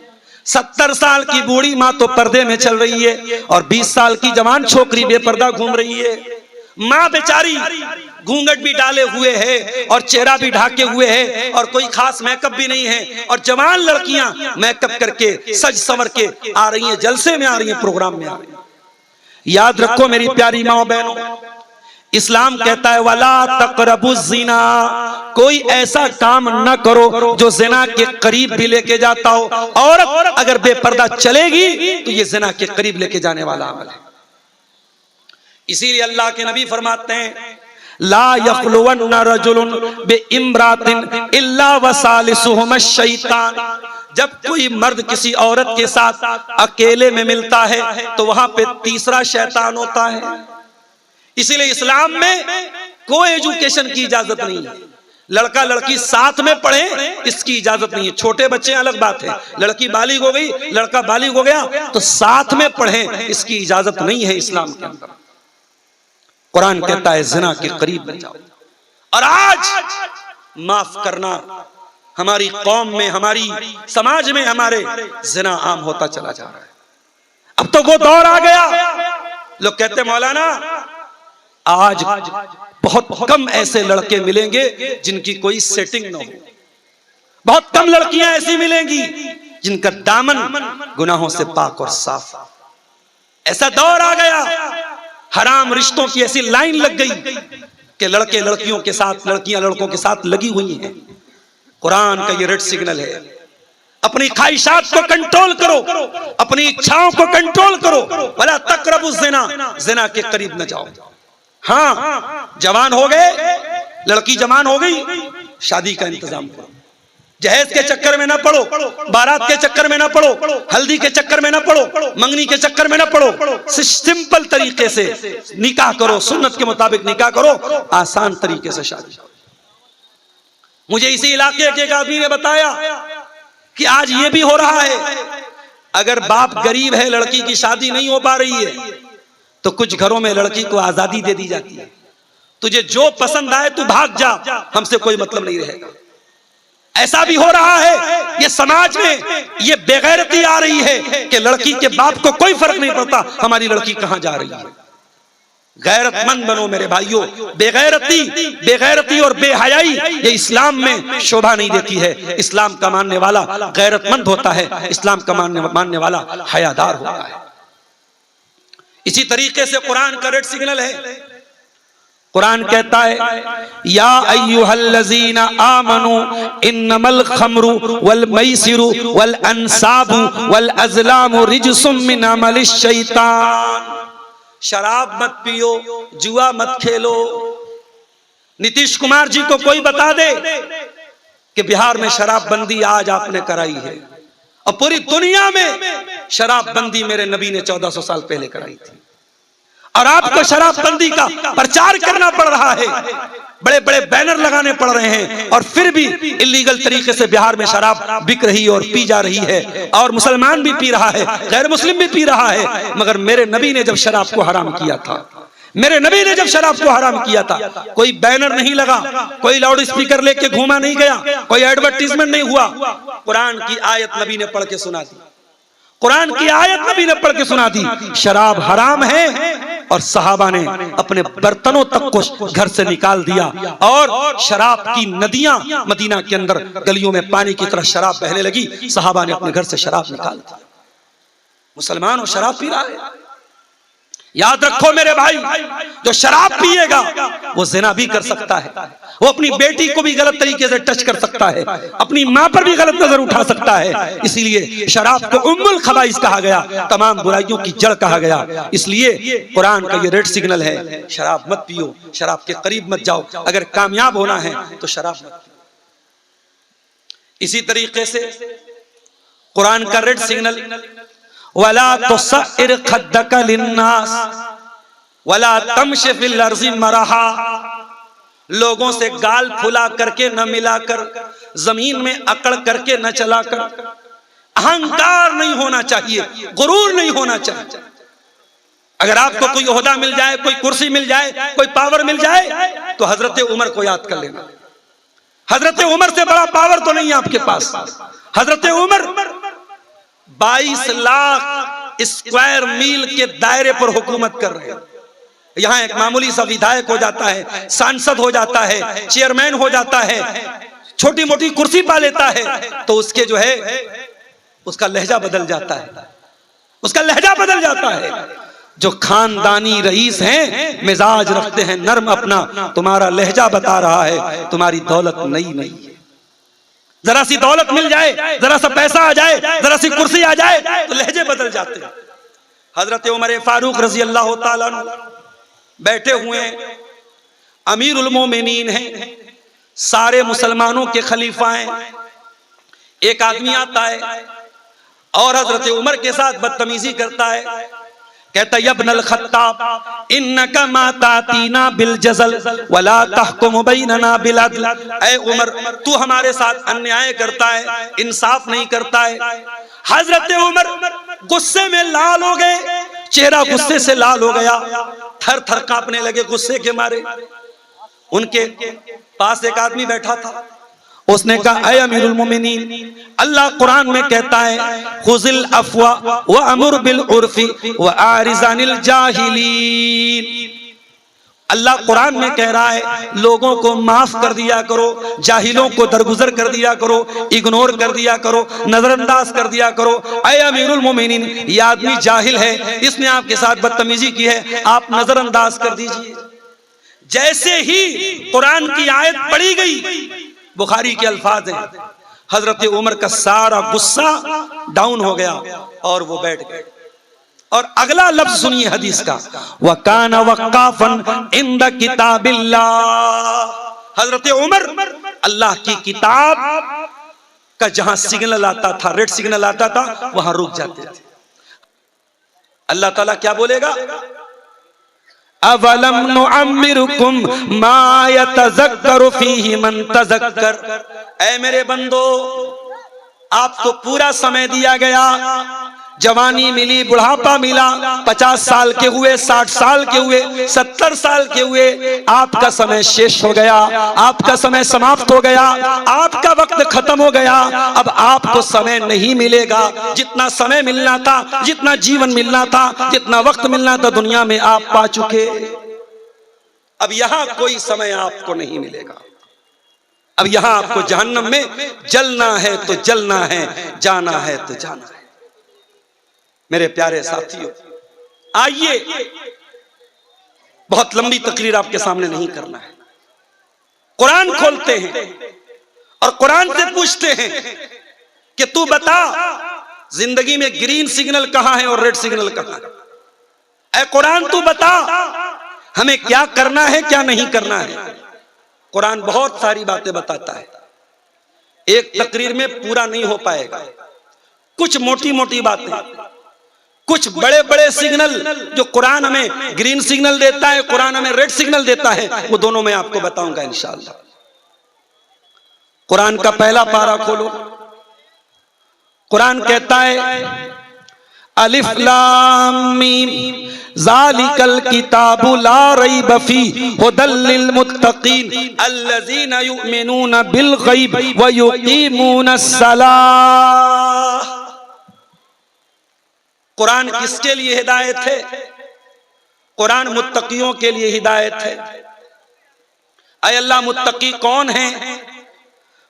70 साल की बूढ़ी माँ तो पर्दे में चल रही है और 20 साल की जवान छोकरी बेपर्दा घूम रही है। माँ बेचारी घूंघट भी डाले हुए है और चेहरा भी ढाके हुए है और कोई खास मेकअप भी नहीं है, और जवान लड़कियां मेकअप करके सज संवर के आ रही हैं, जलसे में आ रही हैं, प्रोग्राम में आ रही हैं। याद रखो मेरी प्यारी माँ बहनों, इस्लाम कहता है वला तक़रबुज़ ज़िना, कोई ऐसा काम न करो जो ज़िना के करीब भी लेके जाता हो। और अगर बेपर्दा चलेगी तो ये ज़िना के करीब लेके जाने वाला अमल है। इसीलिए अल्लाह के नबी फरमाते हैं ला यख़्लुवन्न रजुलुन बिइम्रातिन इल्ला वसालिसुहुम अश-शैतान, जब कोई मर्द किसी औरत के साथ अकेले में मिलता है तो वहां पे तीसरा शैतान होता है। इसीलिए इस्लाम में कोई एजुकेशन की इजाजत नहीं है। लड़का लड़की साथ में पढ़े इसकी इजाजत नहीं है। छोटे बच्चे अलग बात है, लड़की बालिग हो गई लड़का बालिग हो गया तो साथ में पढ़े इसकी इजाजत नहीं है इस्लाम के अंदर। कुरान कहता है जिना के करीब न जाओ। और आज माफ करना हमारी कौम में, हमारी समाज में हमारे जिना आम होता चला जा रहा है। अब तो वो दौर आ गया, लोग कहते मौलाना आज बहुत कम ऐसे लड़के मिलेंगे जिनकी कोई सेटिंग न हो, बहुत कम लड़कियां ऐसी मिलेंगी जिनका दामन गुनाहों से पाक और साफ। ऐसा दौर आ गया, हराम रिश्तों की ऐसी लाइन लग गई कि लड़के लड़कियों के साथ, लड़कियां लड़कों के साथ लगी हुई हैं। कुरान का ये रेड सिग्नल है, अपनी ख्वाहिशात को कंट्रोल करो, अपनी इच्छाओं को कंट्रोल करो। वला तक़रबुज़ ज़िना, ज़िना के करीब न जाओ। हाँ, जवान हो गए, लड़की जवान हो गई, शादी का इंतजाम करो। जहेज के चक्कर में ना पड़ो, बारात के चक्कर में ना पड़ो, हल्दी के चक्कर में ना पड़ो, मंगनी के चक्कर में ना पड़ो। सिंपल तरीके से निकाह करो, सुन्नत के मुताबिक निकाह करो, आसान तरीके से शादी। मुझे इसी इलाके के एक आदमी ने बताया कि आज ये भी हो रहा है, अगर बाप गरीब है, लड़की की शादी नहीं हो पा रही है तो कुछ घरों में लड़की को आजादी दे दी जाती है। तुझे जो पसंद आए तू भाग जा, हमसे कोई मतलब नहीं रहेगा। ऐसा भी हो रहा है ये समाज में, ये बेगैरती आ रही है कि लड़की के बाप को कोई फर्क नहीं पड़ता हमारी लड़की कहां जा रही है। गैरतमंद बनो मेरे भाइयों। बेगैरती और बेहयाई ये इस्लाम में शोभा नहीं देती है। इस्लाम का मानने वाला गैरतमंद होता है, इस्लाम का मानने वाला हयादार होता है। इसी तरीके से कुरान का रेड सिग्नल है। कुरान कहता है या अय्युहल्लज़ीना आमनू इन्नमल खम्रु वल मैसिरु वल अंसाबु वल अज़लामु रिजसुम मिन अमलिश शैतान। शराब मत पियो, जुआ मत खेलो। नीतीश कुमार जी को कोई बता दे कि बिहार में शराबबंदी आज आपने कराई है, और पूरी दुनिया में शराबबंदी मेरे नबी ने 1400 साल पहले कराई थी, और आपको शराबबंदी का प्रचार करना पड़ रहा है, बड़े बड़े बैनर लगाने पड़ रहे हैं, और फिर भी इलीगल तरीके से बिहार में शराब बिक रही है और पी जा रही है, और मुसलमान भी पी रहा है, गैर मुस्लिम भी पी रहा है। मगर मेरे नबी ने जब शराब को हराम किया था, मेरे नबी ने जब शराब को हराम किया था, कोई बैनर नहीं लगा, कोई लाउड स्पीकर लेके घूमा नहीं गया, कोई एडवर्टीजमेंट नहीं हुआ। कुरान की आयत नबी ने पढ़ के सुना दी, कुरान की आयत नबी ने पढ़ के सुना दी, शराब हराम है। और सहाबा ने अपने बर्तनों तक को घर से निकाल दिया, और शराब की नदियां मदीना के अंदर गलियों में पानी की तरह शराब बहने लगी। सहाबा ने अपने घर से शराब निकाल दी। मुसलमान शराब पी रहा है। याद रखो मेरे भाई, जो शराब पिएगा वो जिना भी कर सकता है, वो अपनी बेटी को भी गलत तरीके से टच कर सकता है, अपनी मां पर भी गलत नजर उठा सकता है। इसीलिए शराब को उम्मुल खबाइस कहा गया, तमाम बुराइयों की जड़ कहा गया। इसलिए कुरान का ये रेड सिग्नल है, शराब मत पियो, शराब के करीब मत जाओ। अगर कामयाब होना है तो शराब मत पियो। इसी तरीके से कुरान का रेड सिग्नल वला तुसइर खद्दक लिन्नास वला तमशि फिल अर्ज़ि मरहा। लोगों से गाल फुला करके न मिलाकर, जमीन में अकड़ करके न चलाकर। अहंकार नहीं होना चाहिए, गुरूर नहीं होना चाहिए। अगर आपको कोई ओहदा मिल जाए, कोई कुर्सी मिल जाए, कोई पावर मिल जाए, तो हजरत उमर को याद कर लेना। हजरत उमर से बड़ा पावर तो नहीं है आपके पास। हजरत उमर 22 लाख स्क्वायर मील के दायरे पर हुकूमत कर रहे हैं। यहाँ एक मामूली सा विधायक हो जाता है, सांसद हो जाता है, चेयरमैन हो जाता है, छोटी मोटी कुर्सी पा लेता है, तो उसके जो है उसका लहजा बदल जाता है, उसका लहजा बदल जाता है। जो खानदानी रईस हैं, मिजाज रखते हैं नर्म अपना, तुम्हारा लहजा बता रहा है तुम्हारी दौलत नई नहीं है। जरा सी दौलत मिल जाए, जरा सा पैसा आ जाए, जरा सी कुर्सी आ जाए, तो लहजे बदल जाते हैं। हजरत उमर फारूक रजी अल्लाह ताला अन्हु बैठे हुए अमीरुल मोमिनीन हैं, सारे मुसलमानों के खलीफा हैं। एक आदमी आता है और हजरत उमर के साथ बदतमीजी करता है, कहता यब्नल खत्ताब इन्नका मा तातीना बिल जज़ल वला तहकुम बैनना बिल अदल। ऐ उमर, तू हमारे साथ अन्याय करता है, इंसाफ नहीं करता है। हजरत उमर गुस्से में लाल हो गए, चेहरा गुस्से से लाल हो गया, थर थर कांपने लगे गुस्से के मारे। उनके पास एक आदमी बैठा था, उसने कहा ऐ अमीरुल मोमिनीन, अल्लाह कुरान में कहता है खुजिल अफवा व अमुर बिल उर्फी व आरिज़ अनिल जाहिलीन। अल्लाह कुरान में कह रहा है लोगों को माफ कर दिया करो, जाहिलों को दरगुजर कर दिया करो, इग्नोर कर दिया करो, नजरअंदाज कर दिया करो। ऐ अमीरुल मोमिनीन, ये आदमी जाहिल है, इसने आपके साथ बदतमीजी की है, आप नजरअंदाज कर दीजिए। जैसे ही कुरान की आयत पढ़ी गई, बुखारी के अल्फाज हैं, हजरत उमर का सारा गुस्सा डाउन हो गया और वो बैठ गए। और अगला लफ्ज सुनिए हदीस का, वकाना वक्काफन इंद किताबिल्लाह। हजरत उमर अल्लाह की किताब का जहां सिग्नल आता था, रेड सिग्नल आता था, वहां रुक जाते थे। अल्लाह ताला क्या बोलेगा, अवलम नुअम्मिरुकुम मा यतज़क्करु फीहि मन तज़क्कर। ऐ मेरे बंदो, आपको पूरा समय दिया गया जवानी मिली, बुढ़ापा मिला, 50 साल के हुए, 60 साल के हुए, 70 साल के हुए, आपका समय शेष हो गया, आपका समय समाप्त हो गया, आपका वक्त खत्म हो गया। अब आपको समय नहीं मिलेगा। जितना समय मिलना था, जितना जीवन मिलना था, जितना वक्त मिलना था दुनिया में आप पा चुके। अब यहां कोई समय आपको नहीं मिलेगा। अब यहां आपको जहन्नम में जलना है तो जलना है, जाना है तो जाना है। मेरे प्यारे साथियों, आइए, बहुत लंबी तकरीर आपके सामने नहीं करना है। कुरान खोलते हैं और कुरान से पूछते हैं कि तू बता, जिंदगी में ग्रीन सिग्नल कहां है और रेड सिग्नल कहां है। ऐ कुरान तू बता, हमें क्या करना है, क्या नहीं करना है। कुरान बहुत सारी बातें बताता है, एक तकरीर में पूरा नहीं हो पाएगा। कुछ मोटी मोटी बातें, कुछ बड़े बड़े सिग्नल जो कुरान हमें ग्रीन सिग्नल देता है, कुरान हमें रेड सिग्नल देता है, वो दोनों मैं आपको बताऊंगा इंशाअल्लाह। कुरान का पहला पारा खोलो। कुरान कहता है अलिफ लाम मीम ज़ालिकल किताबु ला रैब फीहि हुदल लिल मुत्तकीन अल्लज़ीना युमिनूना बिल गैब व युकीमूनस सलाह। कुरान किसके लिए हिदायत है? कुरान मुत्तकियों के लिए हिदायत है। ऐ अल्लाह, मुत्तकी कौन है?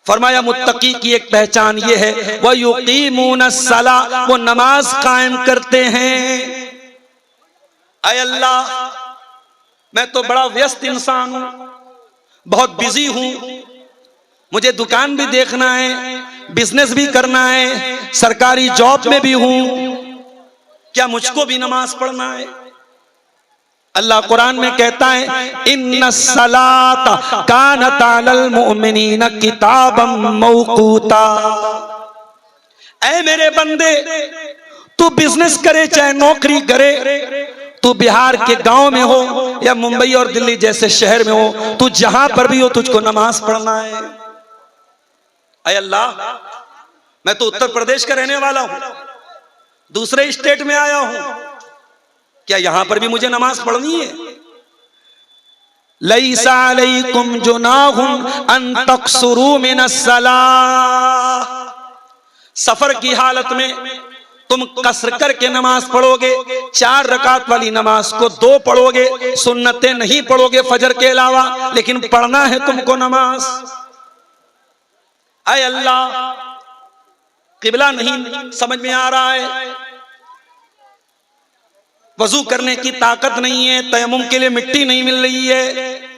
फरमाया मुत्तकी की एक पहचान ये है वह युकीमूनस सलाह, वो नमाज कायम करते हैं। ऐ अल्लाह, मैं तो बड़ा व्यस्त इंसान हूं, बहुत बिजी हूं, मुझे दुकान भी देखना है, बिजनेस भी करना है, सरकारी जॉब में भी हूं, क्या मुझको भी नमाज पढ़ना है? अल्लाह कुरान में कहता है इन्नस सलाता कानत अलल मुमिनीना किताबम मौकूता। ऐ मेरे बंदे, तू बिजनेस करे चाहे नौकरी करे, तू बिहार के गांव में हो या मुंबई और दिल्ली जैसे शहर में हो, तू जहां पर भी हो तुझको नमाज पढ़ना है। ऐ अल्लाह, मैं तो उत्तर प्रदेश का रहने वाला हूं, दूसरे स्टेट में आया हूं, क्या यहां पर भी मुझे नमाज पढ़नी है? लैसा अलैकुम जुनाहुन अन तक़सुरू मिनस सलाह। सफर की हालत में तुम कसर करके नमाज पढ़ोगे, 4 रकात वाली नमाज को 2 पढ़ोगे, सुन्नतें नहीं पढ़ोगे फजर के अलावा, लेकिन पढ़ना है तुमको नमाज। ऐ अल्लाह, किबला नहीं समझ में आ रहा है, वजू करने की ताकत नहीं है, तयम्मुम के लिए मिट्टी नहीं मिल रही है,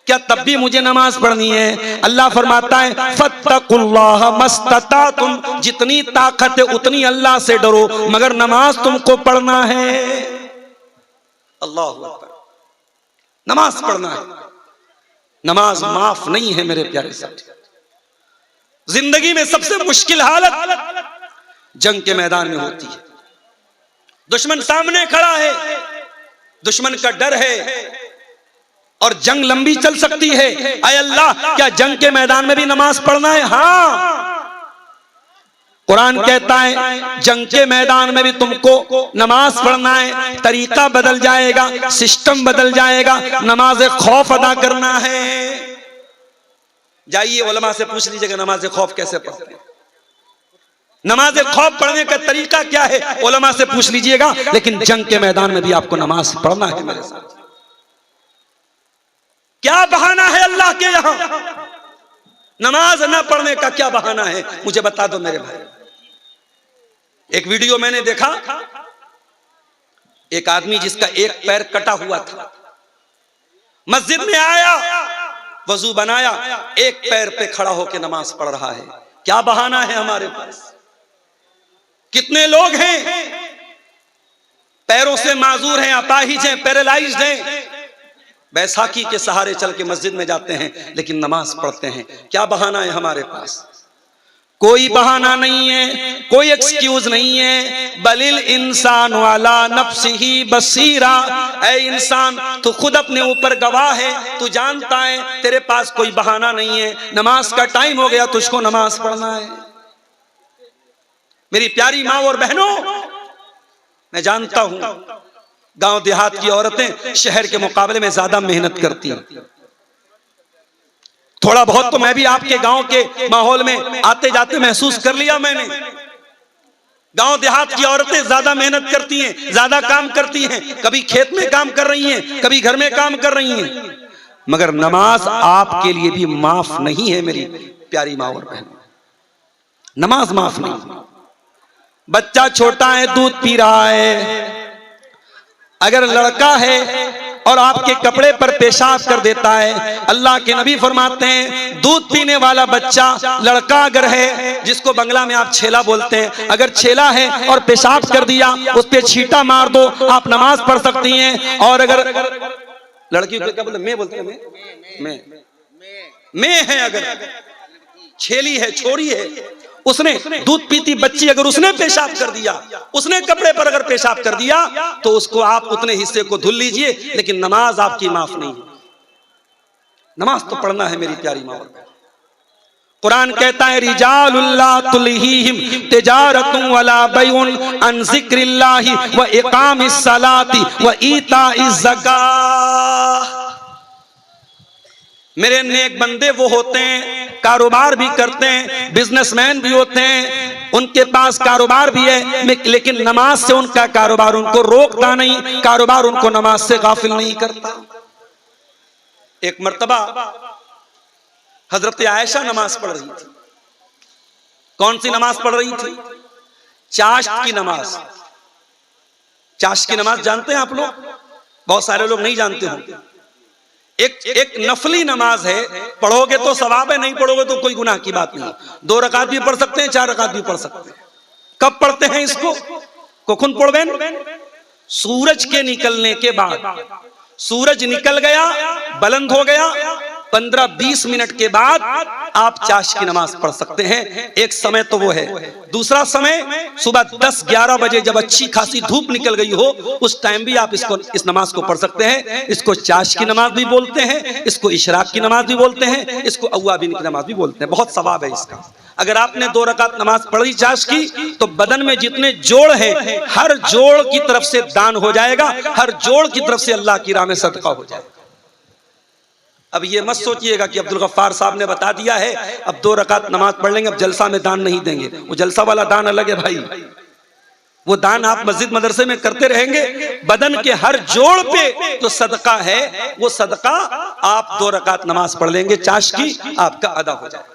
क्या तब भी मुझे नमाज पढ़नी है? अल्लाह फरमाता है फत्तकुल्लाह मस्ततातुम, जितनी ताकत है उतनी अल्लाह से डरो, मगर नमाज तुमको पढ़ना है। अल्लाह अकबर, नमाज पढ़ना है। नमाज माफ नहीं है मेरे प्यारे साथी। जिंदगी में सबसे मुश्किल हालत जंग के मैदान में होती है। दुश्मन सामने खड़ा है, दुश्मन का डर है और जंग लंबी चल सकती है। ऐ अल्लाह, क्या जंग के मैदान में भी नमाज पढ़ना है? हाँ, कुरान कहता है जंग के मैदान में भी तुमको नमाज पढ़ना है। तरीका बदल जाएगा, सिस्टम बदल जाएगा, नमाज खौफ अदा करना है। जाइए उलमा से पूछ लीजिएगा नमाज खौफ कैसे पढ़ते हैं, नमाज खौफ पढ़ने का तरीका क्या है, उलमा से पूछ लीजिएगा। लेकिन जंग के मैदान में भी आपको नमाज पढ़ना है। मेरे साथ क्या बहाना है अल्लाह के यहां? नमाज न पढ़ने का क्या बहाना है, मुझे बता दो मेरे भाई। एक वीडियो मैंने देखा, एक आदमी जिसका एक पैर कटा हुआ था, मस्जिद में आया, वजू बनाया, एक पैर पे खड़ा होकर नमाज पढ़ रहा है। क्या बहाना है हमारे पास? कितने लोग हैं पैरों से माजूर हैं, अपाहिज हैं, पैरालाइज्ड हैं, बैसाखी के सहारे चल के मस्जिद में जाते हैं लेकिन नमाज पढ़ते हैं। क्या बहाना है हमारे पास? कोई बहाना नहीं है, कोई एक्सक्यूज नहीं है। बलिल इंसान वाला नफ्सिही बसीरा, ऐ इंसान तू खुद अपने ऊपर गवाह है, तू जानता है तेरे पास कोई बहाना नहीं है। नमाज का टाइम हो गया, तुझको नमाज पढ़ना है। मेरी प्यारी माँ और बहनों, मैं जानता हूं गांव देहात की औरतें शहर के मुकाबले में ज्यादा मेहनत करती हैं। थोड़ा बहुत तो मैं भी आपके गांव के माहौल में आते जाते महसूस कर लिया मैंने। गांव देहात की औरतें ज्यादा मेहनत करती हैं, ज्यादा काम करती हैं, कभी खेत में काम कर रही हैं, कभी घर में काम कर रही हैं, मगर नमाज आपके लिए भी माफ नहीं है मेरी प्यारी माँ और बहन। नमाज माफ नहीं। बच्चा छोटा है, दूध पी रहा है, अगर लड़का है और आपके कपड़े पर पेशाब कर देता है, अल्लाह के नबी फरमाते हैं दूध पीने वाला बच्चा लड़का अगर है, जिसको बंगला में आप छेला बोलते हैं, अगर छेला है और पेशाब कर दिया, उस पे छींटा मार दो, आप नमाज पढ़ सकती हैं। और अगर लड़की को क्या बोलते, मैं बोलते हैं, मैं है, अगर छेली है, छोरी है, उसने दूध पीती बच्ची अगर उसने पेशाब कर दिया, उसने कपड़े पर अगर पेशाब कर दिया, तो उसको आप उतने हिस्से को धुल लीजिए, लेकिन नमाज आपकी माफ नहीं है। नमाज तो पढ़ना है मेरी प्यारी माँ। कुरान कहता है रिजालुल्लाह तुलहीहिम तिजारतुन वला बैउन अन जिक्रिल्लाहि व इकामिस सलाति व ईताइज ज़कात। मेरे नेक बंदे वो होते हैं, कारोबार भी करते हैं, बिजनेसमैन भी होते हैं, उनके पास कारोबार भी है, लेकिन नमाज से उनका कारोबार उनको रोकता नहीं, कारोबार उनको नमाज से गाफिल नहीं करता। एक मर्तबा हजरत आयशा नमाज पढ़ रही थी। कौन सी नमाज पढ़ रही थी? चाश्त की नमाज। चाश्त की नमाज जानते हैं आप लोग? बहुत सारे लोग नहीं जानते होंगे। एक नफली नमाज है, पढ़ोगे तो सवाब है, नहीं पढ़ोगे तो कोई गुनाह की बात नहीं। 2 रकात भी पढ़ सकते हैं, 4 रकात भी पढ़ सकते हैं। कब पढ़ते हैं इसको? कखुन पढ़वें? सूरज के निकलने के बाद। सूरज निकल गया, बुलंद हो गया, 15-20 मिनट के बाद आप चाश्त की नमाज पढ़ सकते हैं। एक समय तो वो है। दूसरा समय सुबह 10-11 बजे जब अच्छी खासी धूप निकल गई हो, उस टाइम भी आप इस नमाज को पढ़ सकते हैं। इसको चाश्त की नमाज भी बोलते हैं, इसको इशराक की नमाज भी बोलते हैं, इसको अव्वाबीन की नमाज भी बोलते हैं। बहुत सवाब है इसका। अगर आपने 2 रकात नमाज पढ़ी चाश्त की, तो बदन में जितने जोड़ हैं, हर जोड़ की तरफ से दान हो जाएगा, हर जोड़ की तरफ से अल्लाह की राह में सदका हो जाएगा। अब ये मत सोचिएगा कि अब्दुल गफ्फार साहब ने बता दिया है, अब 2 रकात नमाज पढ़ लेंगे, अब जलसा में दान नहीं देंगे। वो जलसा वाला दान अलग है भाई। वो दान आप मस्जिद मदरसे में करते रहेंगे, बदन के हर जोड़ पे जो सदका है, वो सदका आप 2 रकात नमाज पढ़ लेंगे चाश्त की, आपका अदा हो जाएगा।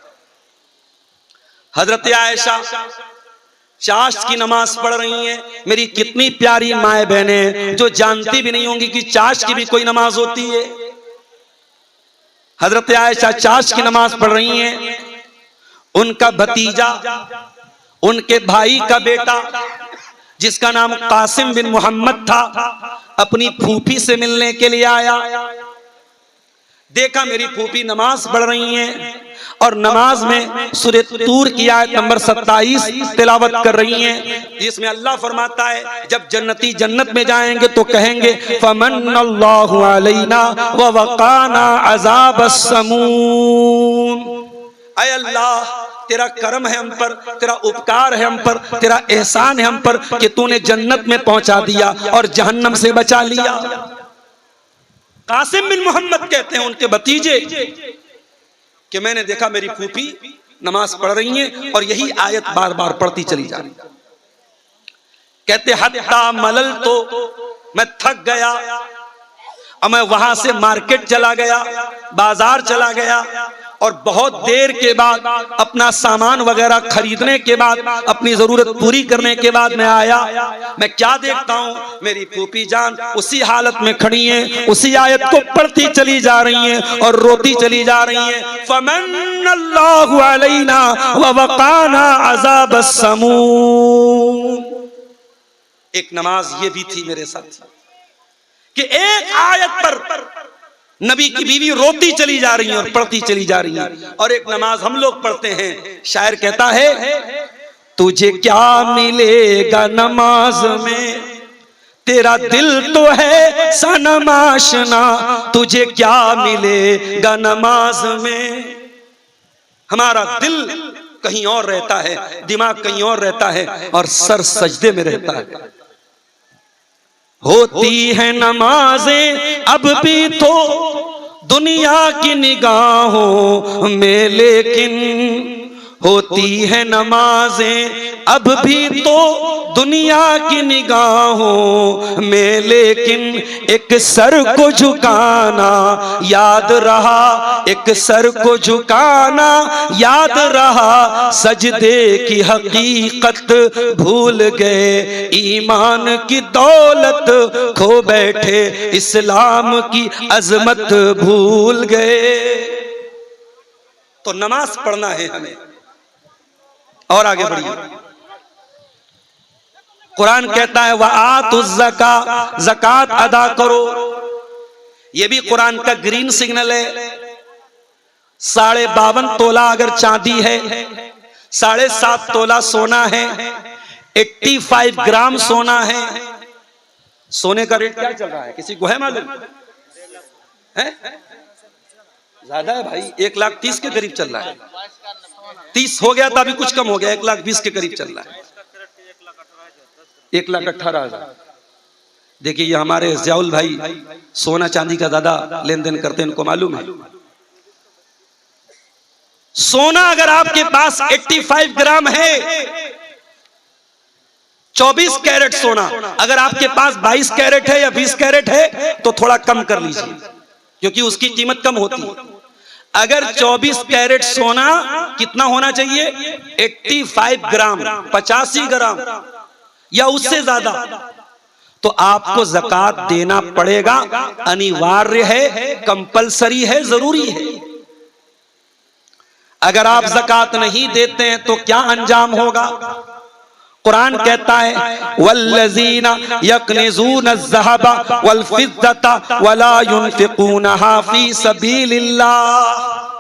हजरत आयशा चाश्त की नमाज पढ़ रही हैं। मेरी कितनी प्यारी माए बहनें जो जानती भी नहीं होंगी कि चाश्त की भी कोई नमाज होती है। हजरत आयशा चाश्त की नमाज पढ़ रही हैं। उनका भतीजा, उनके भाई का बेटा, जिसका नाम कासिम बिन मोहम्मद था, अपनी फूफी से मिलने के लिए आया। देखा मेरी फूफी नमाज पढ़ रही हैं और नमाज में सूरह तूर की आयत नंबर 27 तिलावत कर रही हैं, जिसमें अल्लाह फरमाता है जब जन्नती जन्नत में जाएंगे तो कहेंगे फमन्नल्लाहु अलैना व वक़ाना अज़ाबस समूम। ऐ अल्लाह, तेरा करम है हम पर, तेरा उपकार है हम पर, तेरा एहसान है हम पर कि तूने जन्नत में पहुंचा दिया और जहन्नम से बचा लिया। कासिम बिन मोहम्मद कहते हैं उनके भतीजे कि मैंने देखा मेरी फूफी नमाज पढ़ रही हैं और यही आयत बार बार पढ़ती चली जा रही। कहते हत्ता मलल, तो मैं थक गया और मैं वहां से मार्केट चला गया, बाजार चला गया और बहुत देर के बाद अपना सामान वगैरह खरीदने के बाद, अपनी जरूरत पूरी करने के बाद मैं आया। मैं क्या देखता हूँ, मेरी फूफी जान उसी हालत में खड़ी हैं, उसी आयत को पढ़ती चली जा रही हैं और रोती चली जा रही हैं। फमन्नल्लाहु अलैना व वक़ाना अज़ाबस समूम। एक नमाज ये भी थी मेरे साथ कि एक आयत पर नबी की बीवी रोती चली जा रही है और पढ़ती चली जा रही है। और एक नमाज हम लोग पढ़ते हैं, शायर कहता है तुझे क्या मिलेगा नमाज में, तेरा दिल तो है सनम आशना, तुझे क्या मिलेगा नमाज में। हमारा दिल कहीं और रहता है, दिमाग कहीं और रहता है और सर सजदे में रहता है। होती है नमाजें अब भी तो दुनिया की निगाहों में, लेकिन होती है नमाजें अब भी तो दुनिया की निगाहों में, लेकिन एक सर को झुकाना याद रहा, एक सर को झुकाना याद रहा, सजदे की हकीकत भूल गए, ईमान की दौलत खो बैठे, इस्लाम की अजमत भूल गए। तो नमाज पढ़ना है हमें। और आगे बढ़िए, कुरान कहता है वआतुज़ ज़का, ज़कात अदा करो। यह भी कुरान का ग्रीन सिग्नल है। 52.5 तोला अगर चांदी है, 7.5 तोला सोना है, 85 ग्राम सोना है। सोने का रेट क्या चल रहा है, किसी को है मालूम है? ज्यादा है भाई, 1,30,000 के करीब चल रहा है। 30 हो गया था, अभी कुछ कम हो गया, 1,20,000 के करीब चल रहा है। 1,18,000। देखिए ये हमारे ज़ियाउल भाई सोना चांदी का ज्यादा लेन देन करते हैं, इनको मालूम है। सोना अगर आपके पास 85 ग्राम है, 24 कैरेट सोना अगर आपके पास 22 कैरेट है या 20 कैरेट है तो थोड़ा कम कर लीजिए, क्योंकि उसकी कीमत कम होती है। अगर 24 कैरेट सोना कितना होना चाहिए? 85 ग्राम, 85 ग्राम या उससे ज्यादा, तो आपको ज़कात देना पड़ेगा। अनिवार्य है, कंपलसरी है, जरूरी है। अगर आप ज़कात नहीं देते हैं तो क्या अंजाम होगा? कुरान कहता है वल्लज़ीना यकनिज़ून ज़हबा वल फ़िद्दता वला युनफ़िक़ूनहा फ़ी सबीलिल्लाह।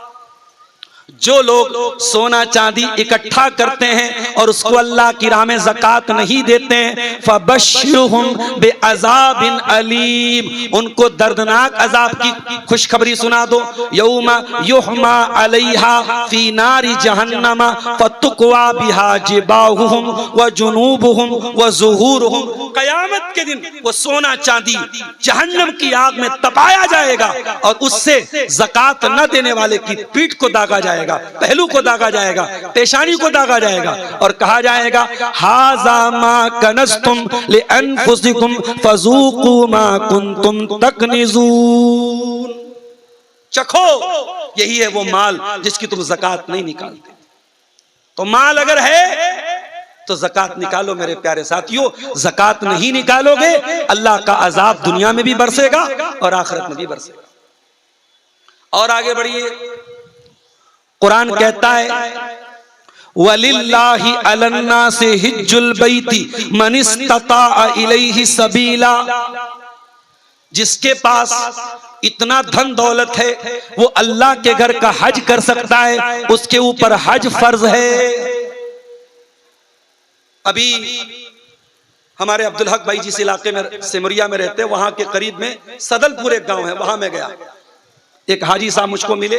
जो लोग सोना चांदी इकट्ठा करते हैं और उसको अल्लाह की राह में ज़कात नहीं देते हैं, फ़बश्शिरहुम बिअज़ाबिन अलीम, उनको दर्दनाक अज़ाब की खुशखबरी सुना दो। यौमा युहमा अलैहा फ़ी नारि जहन्नम फ़तुक्वा बिहा जिबाहुहुम व जुनूबुहुम व ज़ुहूरुहुम। क़यामत के दिन वो सोना चांदी जहन्नम की आग में तपाया जाएगा और उससे ज़कात न देने वाले की पीठ को दागा जाएगा, पहलू को दागा जाएगा, पेशानी को दागा जाएगा और कहा जाएगा हाज़ा मा कनज़्तुम लिअन्फुसिकुम फ़ज़ूक़ू मा कुन्तुम तकनिज़ून। चखो, यही है वो माल जिसकी तुम ज़कात नहीं निकालते। तो माल अगर है तो ज़कात निकालो मेरे प्यारे साथियों। ज़कात नहीं निकालोगे अल्लाह का अज़ाब दुनिया में भी बरसेगा और आखिरत में भी बरसेगा। और आगे बढ़िए, कुरान कहता है वलिल्लाहि अलन्नासि हिज्जुल बैति मन इस्तताअ इलैहि सबीला। जिसके पास इतना धन दौलत है वो अल्लाह के घर का हज कर सकता है, उसके ऊपर हज फर्ज है। अभी हमारे अब्दुल हक भाई जिस इलाके में सिमरिया में रहते हैं, वहां के करीब में सदलपुर एक गांव है, वहां मैं गया। एक हाजी साहब मुझको मिले,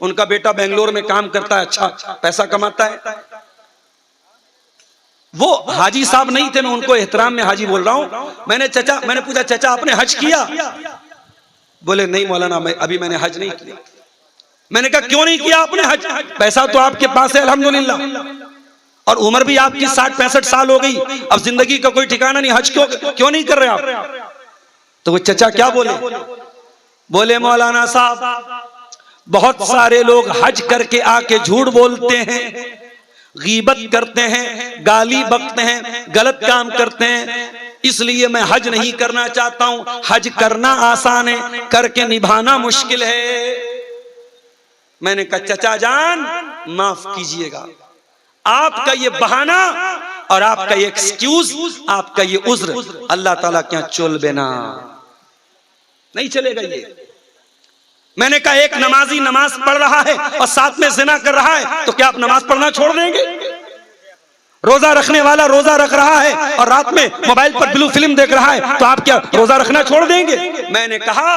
उनका बेटा बेंगलोर में काम करता है, अच्छा पैसा कमाता है। वो हाजी साहब नहीं थे, मैं उनको एहतराम में हाजी बोल रहा हूं। मैंने पूछा चाचा आपने हज किया? बोले नहीं मौलाना अभी मैंने हज नहीं किया। मैंने कहा क्यों नहीं किया आपने हज? पैसा तो आपके पास है अल्हम्दुलिल्लाह और उम्र भी आपकी 60-65 साल हो गई, अब जिंदगी का कोई ठिकाना नहीं, हज क्यों नहीं कर रहे आप? तो वो चचा क्या बोले? बोले मौलाना साहब बहुत सारे लोग हज करके आके झूठ बोलते हैं, गीबत करते हैं, गाली बकते हैं, गलत काम करते हैं, इसलिए मैं हज नहीं करना चाहता हूं। हज करना आसान है, करके निभाना मुश्किल है। मैंने कहा चचा जान माफ कीजिएगा, आपका ये बहाना और आपका ये एक्सक्यूज, आपका ये उज्र अल्लाह ताला क्या चोल बेना नहीं चलेगा ये। मैंने कहा एक नमाजी नमाज पढ़ रहा है और साथ में जिना कर रहा है, तो क्या आप नमाज पढ़ना छोड़ देंगे? रोजा रखने वाला रोजा रख रहा है और रात में मोबाइल पर ब्लू फिल्म देख रहा है, तो आप क्या रोजा रखना छोड़ देंगे? मैंने कहा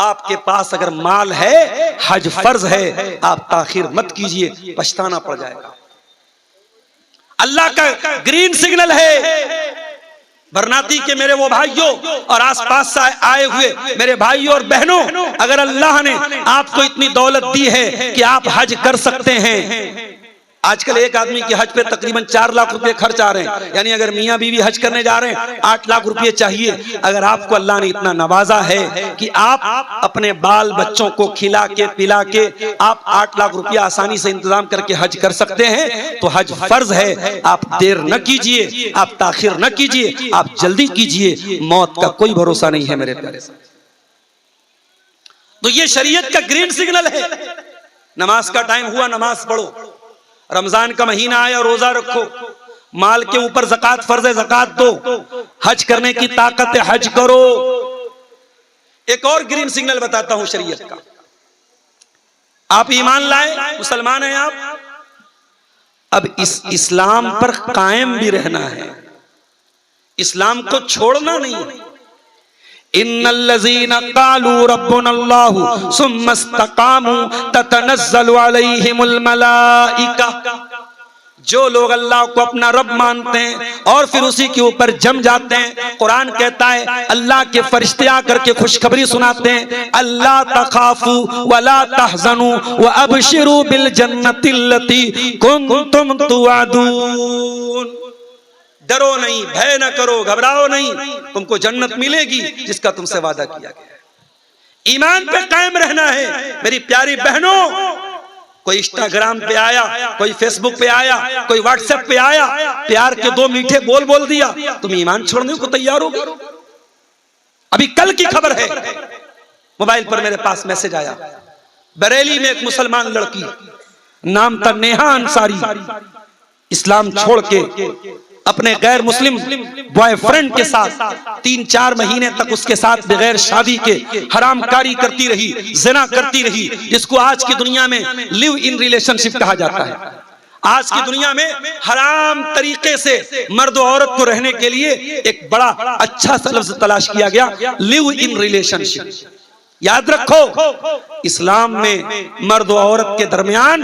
आपके पास अगर माल है, हज फर्ज है, आप ताखिर मत कीजिए, पछताना पड़ जाएगा। अल्लाह का ग्रीन सिग्नल है बरनाती के मेरे वो भाइयों और आसपास से आए हुए मेरे भाइयों और बहनों, अगर अल्लाह ने आपको इतनी दौलत दी है कि आप हज कर सकते हैं। आजकल एक आदमी की हज पे तकरीबन 4 लाख रुपए खर्च आ रहे हैं, यानी अगर मियां बीवी हज करने जा रहे हैं 8 लाख रुपए चाहिए। अगर आपको अल्लाह ने इतना नवाजा है कि आप अपने बाल बच्चों को खिला के पिला के आप 8 लाख रुपया आसानी से इंतजाम करके हज कर सकते हैं, तो हज फर्ज है। आप देर न कीजिए, आप ताखिर न कीजिए, आप जल्दी कीजिए। मौत का कोई भरोसा नहीं है मेरे प्यारे। तो ये शरीयत का ग्रीन सिग्नल है। नमाज का टाइम हुआ, नमाज पढ़ो। रमजान का महीना आया, रोजा रखो। माल के ऊपर ज़कात फर्ज है, ज़कात दो। हज करने की ताकत है, हज करो। एक और ग्रीन सिग्नल बताता हूं शरीयत का। आप ईमान लाए, मुसलमान हैं आप, अब इस इस्लाम पर कायम भी रहना है, इस्लाम को छोड़ना नहीं है। इन्नल्लज़ीना क़ालू रब्बुनल्लाहु सुम्मा इस्तक़ामू ततनज़्ज़लु अलैहिमुल मलाइका, जो लोग अल्लाह को अपना रब मानते हैं और फिर उसी के ऊपर जम जाते हैं, कुरान कहता है अल्लाह के फरिश्ते आकर के खुशखबरी सुनाते हैं, अल्लाह तखाफू वला तहज़नू व अबशिरू बिल जन्नतिल्लती कुंतुम तुअदून। डरो नहीं, भय न करो, घबराओ नहीं, तुमको जन्नत मिलेगी जिसका तुमसे वादा किया गया है। ईमान पे कायम रहना है मेरी प्यारी बहनों। कोई इंस्टाग्राम पे आया, कोई फेसबुक पे आया, कोई व्हाट्सएप पे आया, प्यार के 2 मीठे बोल दिया, तुम ईमान छोड़ने को तैयार हो गए। अभी कल की खबर है, मोबाइल पर मेरे पास मैसेज आया, बरेली में एक मुसलमान लड़की, नाम था नेहा अंसारी, इस्लाम छोड़ के अपने गैर मुस्लिम बॉयफ्रेंड के साथ 3-4 महीने तक उसके साथ बगैर शादी के हरामकारी करती रही, ज़िना करती रही, जिसको आज की दुनिया में लिव इन रिलेशनशिप कहा जाता है। आज की दुनिया में हराम तरीके से मर्द और औरत को रहने के लिए एक बड़ा अच्छा सा लफ्ज़ तलाश किया गया, लिव इन रिलेशनशिप। याद रखो, इस्लाम में मर्द और औरत के दरमियान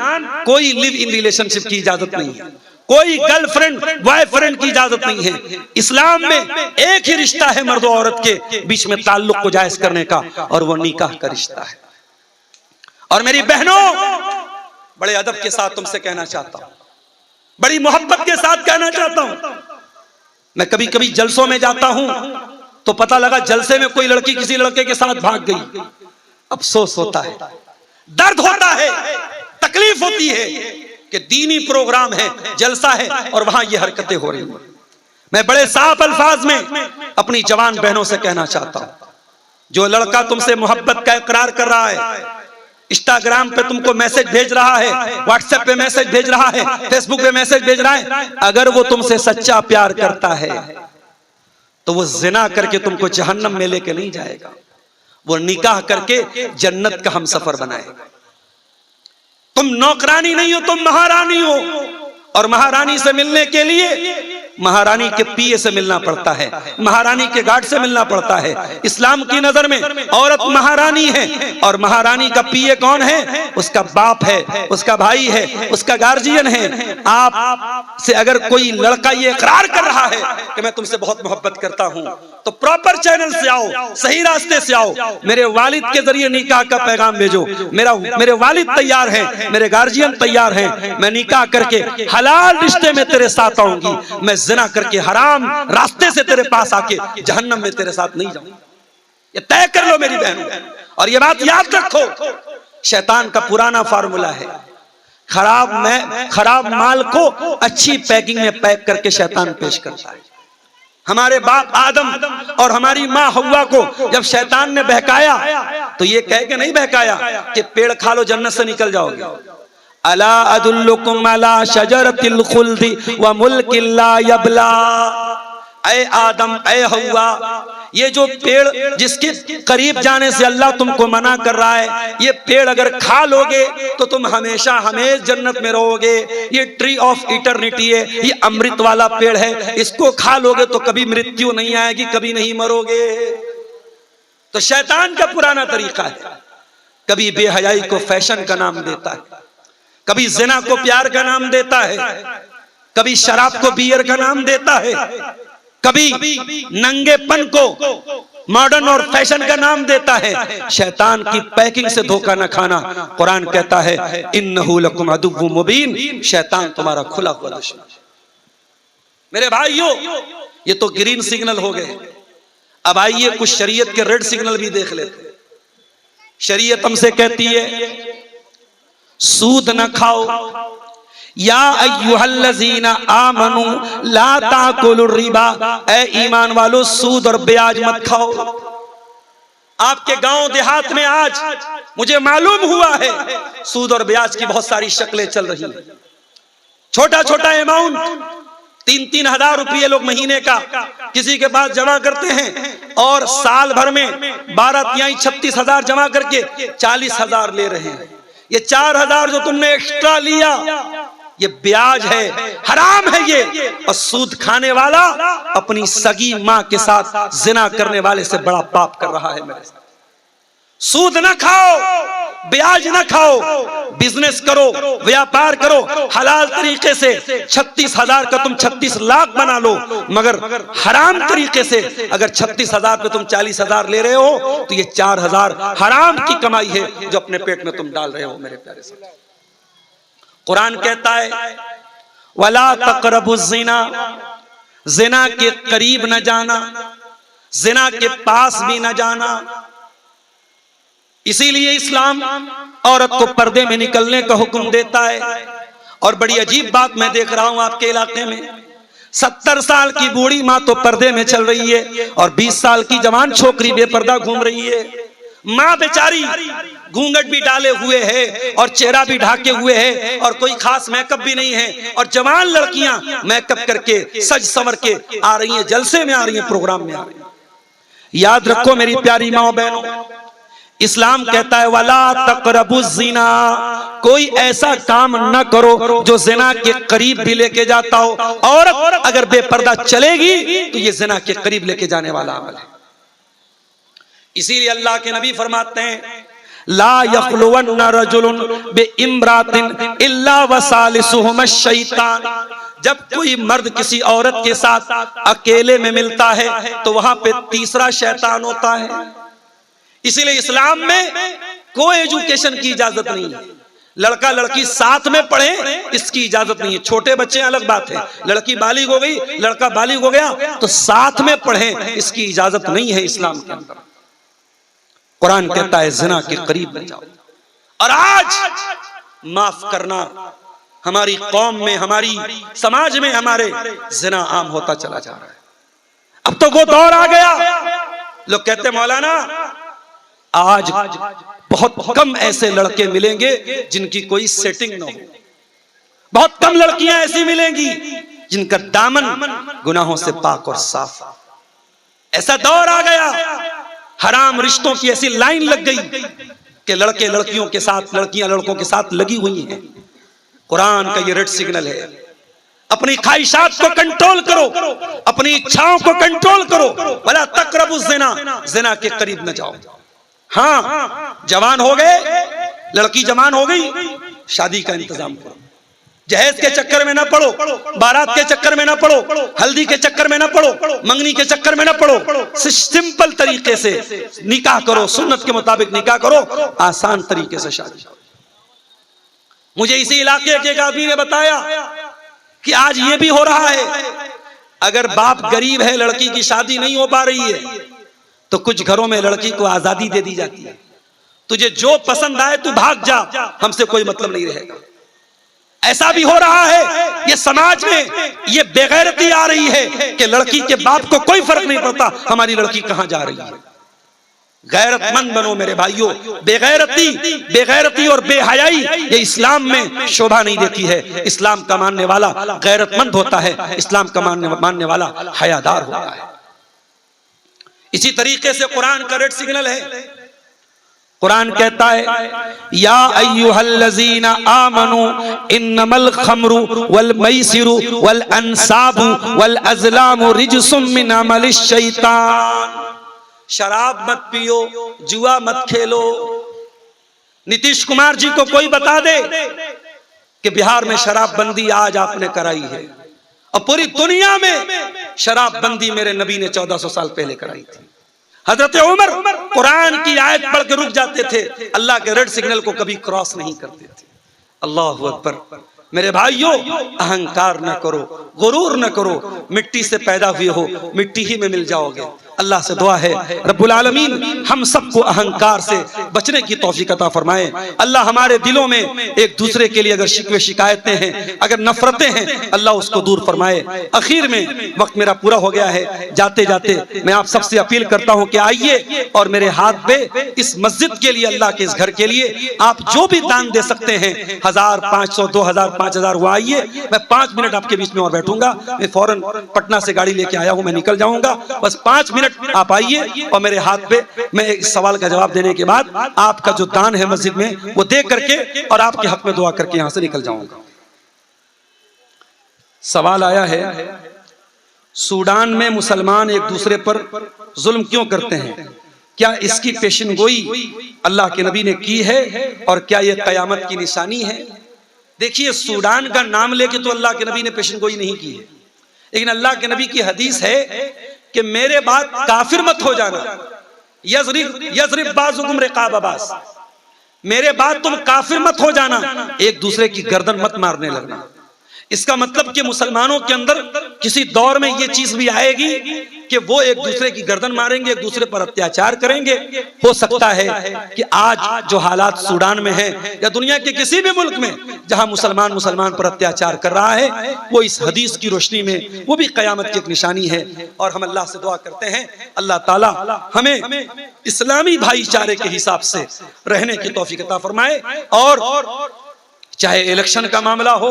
कोई लिव इन रिलेशनशिप की इजाजत नहीं है, कोई गर्लफ्रेंड बॉयफ्रेंड की इजाजत नहीं है। इस्लाम में एक ही रिश्ता है मर्द और औरत के बीच में ताल्लुक को जायज करने का, और वो निकाह का रिश्ता है। और मेरी बहनों, बड़े अदब के साथ तुमसे कहना चाहता हूं, बड़ी मोहब्बत के साथ कहना चाहता हूं, मैं कभी कभी जलसों में जाता हूं तो पता लगा जलसे में कोई लड़की किसी लड़के के साथ भाग गई। अफसोस होता है, दर्द होता है, तकलीफ होती है कि दीनी प्रोग्राम है, जलसा है और वहां ये हरकतें हो रही हैं। मैं बड़े साफ अल्फाज में अपनी जवान बहनों से कहना चाहता हूं, जो लड़का तुमसे मोहब्बत का इकरार कर रहा है, इंस्टाग्राम पे तुमको मैसेज भेज रहा है, व्हाट्सएप पे मैसेज भेज रहा है, फेसबुक पे मैसेज भेज रहा है, अगर वो तुमसे सच्चा प्यार करता है तो वो जिना करके तुमको जहन्नम में लेके नहीं जाएगा, वो निकाह करके जन्नत का हमसफर बनाएगा। तुम नौकरानी नहीं हो, तुम महारानी हो, और महारानी से मिलने के लिए महारानी के पीए से मिलना पड़ता है, महारानी के गार्ड से मिलना पड़ता है। इस्लाम की नजर में औरत महारानी है, और महारानी का पीए कौन है? उसका बाप है, उसका भाई है, उसका गार्जियन है। आप से अगर कोई लड़का ये इकरार कर रहा है कि मैं तुमसे बहुत मोहब्बत करता हूं, तो प्रॉपर चैनल से आओ, सही रास्ते से आओ, मेरे वालिद के जरिए निकाह का पैगाम भेजो। मेरे वालिद तैयार हैं, मेरे गार्जियन तैयार हैं, मैं निकाह करके हलाल रिश्ते में तेरे साथ आऊंगी, मैं जिना करके हराम रास्ते से तेरे पास आके जहन्नम में तेरे साथ नहीं जाऊंगा। ये तय कर लो मेरी बहनों, और ये बात याद रखो, शैतान का पुराना फार्मूला है, खराब माल को अच्छी पैकिंग में पैक करके शैतान पेश करता है। हमारे बाप आदम और हमारी माँ हव्वा को जब शैतान ने बहकाया तो ये कह के नहीं बहकाया कि पेड़ खा लो जन्नत से निकल जाओगे। अला अदुल्लुकुम अला शजरतिल खुल्दी व मुल्किन ला यबला। ऐ आदम, ऐ हव्वा, ये जो पेड़ जिसके करीब जाने से अल्लाह तुमको मना कर रहा है, ये पेड़ अगर खा लोगे तो तुम हमेशा हमेशा जन्नत में रहोगे। ये ट्री ऑफ इटर्निटी है, ये अमृत वाला पेड़ है, इसको खा लोगे तो कभी मृत्यु नहीं आएगी, कभी नहीं मरोगे। तो शैतान का पुराना तरीका है, कभी बेहयाई को फैशन का नाम देता है, कभी जिना को प्यार का नाम देता है, कभी शराब को बियर का नाम देता है, कभी नंगेपन को मॉडर्न और फैशन का नाम देता है। शैतान की पैकिंग से धोखा न खाना। कुरान कहता है इन्नहु लकुम अदुव्वुम मुबीन, शैतान तुम्हारा खुला हुआ दुश्मन। मेरे भाइयों, ये तो ग्रीन सिग्नल हो गए। अब आइए कुछ शरीयत के रेड सिग्नल भी देख लेते। शरीयत हमसे कहती है सूद न खाओ, या अय्युहल्लज़ीना आमनू ला ताकुलुर रिबा, ऐ ईमान वालों सूद और ब्याज मत खाओ। आपके गांव देहात में आज मुझे मालूम हुआ है सूद और ब्याज की बहुत सारी शक्लें चल रही हैं। छोटा छोटा अमाउंट 3-3 हजार रुपये लोग महीने का किसी के पास जमा करते हैं और साल भर में 12-36 हजार जमा करके 40 हजार ले रहे हैं। ये 4 हजार जो तुमने एक्स्ट्रा लिया ये ब्याज है, हराम है ये। और सूद खाने वाला अपनी सगी मां के साथ जिना करने वाले से बड़ा पाप कर रहा है। मेरे साथ सूद ना खाओ, ब्याज ना खाओ, बिजनेस करो, व्यापार करो हलाल तरीके से। 36 हजार का तुम 36 लाख बना लो, मगर हराम तरीके से अगर 36 हजार पे तुम 40 हजार ले रहे हो तो ये 4 हजार हराम की कमाई है जो अपने पेट में तुम डाल रहे हो। मेरे प्यारे साथी, कुरान कहता है वला तक़रबुज़ ज़िना, ज़िना के करीब न जाना, ज़िना के पास भी न जाना। इसीलिए इस्लाम औरत को पर्दे में निकलने का हुक्म देता है। और बड़ी अजीब बात मैं देख रहा हूं आपके इलाके में, 70 साल की बूढ़ी मां तो पर्दे में चल रही है और 20 साल की जवान छोकरी बेपर्दा घूम रही है। मां बेचारी घूंघट भी डाले हुए है और चेहरा भी ढाके हुए है और कोई खास मेकअप भी नहीं है, और जवान लड़कियां मेकअप करके सज संवर के आ रही हैं, जलसे में आ रही हैं, प्रोग्राम में आ रही हैं। याद रखो मेरी प्यारी माओ बहनों, इस्लाम कहता है वला तक़रबुज़ ज़िना, कोई ऐसा काम न करो जो ज़िना के करीब भी लेके जाता हो। औरत अगर बेपर्दा चलेगी तो ये ज़िना के करीब लेके जाने वाला अमल है। इसीलिए अल्लाह के नबी फरमाते हैं ला यख़्लुवन्ना रजुलुन बिइम्रातिन इल्ला वसालिसुहुमा शैतान, जब कोई मर्द किसी औरत के साथ अकेले में मिलता है तो वहां पे तीसरा शैतान होता है। इसीलिए इस्लाम में कोई एजुकेशन की इजाजत नहीं है। लड़का लड़की साथ में पढ़े इसकी इजाजत नहीं है। छोटे बच्चे अलग बात है, लड़की बालिग हो गई लड़का बालिग हो गया तो साथ में पढ़े इसकी इजाजत नहीं है इस्लाम के अंदर। कुरान कहता है जिना के करीब न जाओ। और आज माफ करना हमारी कौम में, हमारी समाज में हमारे जिना आम होता चला जा रहा है। अब तो वो दौर आ गया, लोग कहते मौलाना आज बहुत कम ऐसे लड़के मिलेंगे जिनकी कोई सेटिंग न हो, बहुत कम लड़कियां ऐसी मिलेंगी जिनका दामन गुनाहों से पाक और साफ। ऐसा दौर आ गया, हराम रिश्तों की ऐसी लाइन लग गई कि लड़के लड़कियों के साथ, लड़कियां लड़कों के साथ लगी हुई हैं। कुरान का ये रेड सिग्नल है, अपनी ख्वाहिशात को कंट्रोल करो, अपनी इच्छाओं को कंट्रोल करो। वला तक़रबुज़ ज़िना, ज़िना के करीब न जाओ। हाँ, जवान हो गए, लड़की जवान हो गई, शादी का इंतजाम करो। जहेज के चक्कर में ना पड़ो, बारात के चक्कर में ना पड़ो, हल्दी के चक्कर में ना पड़ो, मंगनी के चक्कर में ना पड़ो। सिंपल तरीके से निकाह करो, सुन्नत के मुताबिक निकाह करो, आसान तरीके से शादी करो। मुझे इसी इलाके के एक आदमी ने बताया कि आज ये भी हो रहा है, अगर बाप गरीब है, लड़की की शादी नहीं हो पा रही है तो कुछ घरों में लड़की को आजादी दे दी जाती है, तुझे जो पसंद आए तू भाग जा, हमसे कोई मतलब नहीं रहेगा। ऐसा भी हो रहा है। ये समाज में ये बेगैरती आ रही है कि लड़की के बाप को कोई फर्क नहीं पड़ता हमारी लड़की कहां जा रही है। गैरतमंद बनो मेरे भाइयों। बेगैरती और बेहयाई ये इस्लाम में शोभा नहीं देती है। इस्लाम का मानने वाला गैरतमंद होता है, इस्लाम का मानने वाला हयादार होता है। इसी तरीके से कुरान का रेड सिग्नल है। कुरान कहता है या अय्युहल्लज़ीना आमनू इन्नमल खम्रु वल मैसिरु वल अंसाबु वल अज़लामु रिज्सुम मिन अमलिश शैतान। शराब मत पियो, जुआ मत खेलो। नीतीश कुमार जी को कोई बता दे कि बिहार में शराब बंदी आज आपने कराई है, और पूरी दुनिया में शराबबंदी मेरे नबी ने 1400 साल पहले कराई थी। हजरत उमर कुरान की आयत पढ़ के रुक जाते थे, अल्लाह के रेड सिग्नल को कभी क्रॉस नहीं करते थे। अल्लाह अकबर। मेरे भाइयों, अहंकार न करो, गुरूर न करो। मिट्टी से पैदा हुए हो, मिट्टी ही में मिल जाओगे। अल्लाह से दुआ है रब्बुल आलमीन हम सबको अहंकार से बचने की तौफीक अता फरमाए। अल्लाह हमारे दिलों में एक दूसरे के लिए अगर शिकवे शिकायतें हैं, अगर नफरतें हैं, अल्लाह उसको दूर फरमाए। आखिर में वक्त मेरा पूरा हो गया है, जाते जाते मैं आप सबसे अपील करता हूं कि आइए और मेरे हाथ पे इस मस्जिद के लिए, अल्लाह के इस घर के लिए आप जो भी दान दे सकते हैं, 1000, 500, 2000, 5000, वो आइए। मैं 5 मिनट आपके बीच में और बैठूंगा। मैं फौरन पटना से गाड़ी लेके आया हूं, मैं निकल जाऊंगा। बस 5 मिनट आप आइए और मेरे हाथ पे मैं इस सवाल का जवाब देने के बाद आपका जो दान है मस्जिद में वो दे करके और आपके हक में दुआ करके यहां से निकल जाऊंगा। सवाल आया है, सूडान में मुसलमान एक दूसरे पर जुल्म क्यों करते हैं? क्या इसकी पेशन गोई अल्लाह के नबी ने की है और क्या यह कयामत की निशानी है? देखिए, सूडान का नाम लेके तो अल्लाह के नबी ने पेशन गोई नहीं की है, लेकिन अल्लाह के नबी की हदीस है कि मेरे बाद काफिर मत हो जाना। यज़रिब बाज़ुकुम रिक़ाब बाज़, मेरे बाद तुम काफिर मत हो जाना, एक दूसरे की गर्दन मत मारने लगना। इसका मतलब कि मुसलमानों के अंदर किसी दौर में ये चीज भी आएगी कि वो एक दूसरे की गर्दन मारेंगे, एक दूसरे पर अत्याचार करेंगे। हो सकता है कि आज जो हालात सूडान में हैं या दुनिया के किसी भी मुल्क में जहां मुसलमान पर अत्याचार कर रहा है, वो इस हदीस की रोशनी में वो भी कयामत की एक निशानी है। और हम अल्लाह से दुआ करते हैं अल्लाह ताला हमें इस्लामी भाईचारे के हिसाब से रहने की तौफीक अता फरमाए। और चाहे इलेक्शन का मामला हो,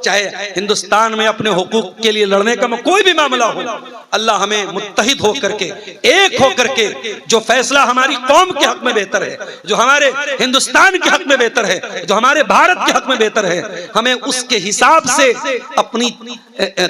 चाहे हिंदुस्तान में अपने हुकूक के लिए लड़ने का कोई भी मामला हो, अल्लाह हमें मुत्तहिद होकर के, एक होकर के जो फैसला हमारी कौम के हक में बेहतर है, जो हमारे हिंदुस्तान के हक में बेहतर है, जो हमारे भारत के हक में बेहतर है, हमें उसके हिसाब से अपनी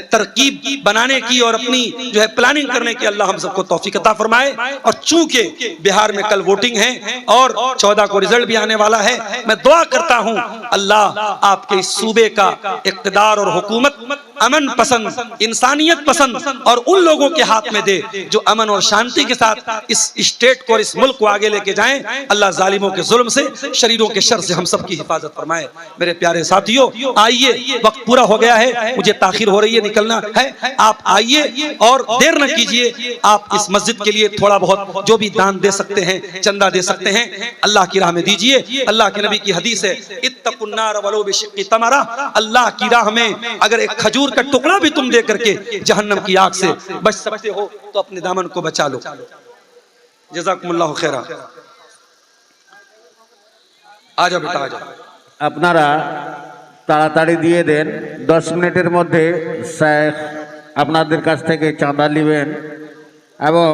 तरकीब बनाने की और अपनी जो है प्लानिंग करने की अल्लाह हम सबको तौफीक अता फरमाए। और चूंकि बिहार में कल वोटिंग है और 14 को रिजल्ट भी आने वाला है, मैं दुआ करता हूं अल्लाह आपके इस सूबे का इक़्तिदार और हुकूमत अमन पसंद, इंसानियत पसंद और उन लोगों के हाथ में दे जो अमन और शांति के साथ इस स्टेट को और इस मुल्क को आगे लेके जाएं। अल्लाह जालिमों के जुल्म से, शरीरों के शर से हम सब की हिफाजत फरमाए। मेरे प्यारे साथियों, आइए, वक्त पूरा हो गया है, मुझे ताखिर हो रही है, निकलना है। आप आइए और देर न कीजिए। आप इस मस्जिद के लिए थोड़ा बहुत जो भी दान दे सकते हैं, चंदा दे सकते हैं, अल्लाह की राह में दीजिए। अल्लाह के नबी की हदीस है, इत्तकुन्नार वलो बिशिक्की तमरा, अल्लाह की राह में अगर एक खजूर का टुकड़ा भी तुम दे करके जहन्नम की आग से बच सकते हो तो अपने दामन को बचा लो। जज़ाकुमुल्लाहु खैरा। आजा बेटा आजा। আপনারা তাড়াতাড়ি দিয়ে দেন, 10 মিনিটের মধ্যে শেখ আপনাদের কাছ থেকে চাঁদা নেবেন এবং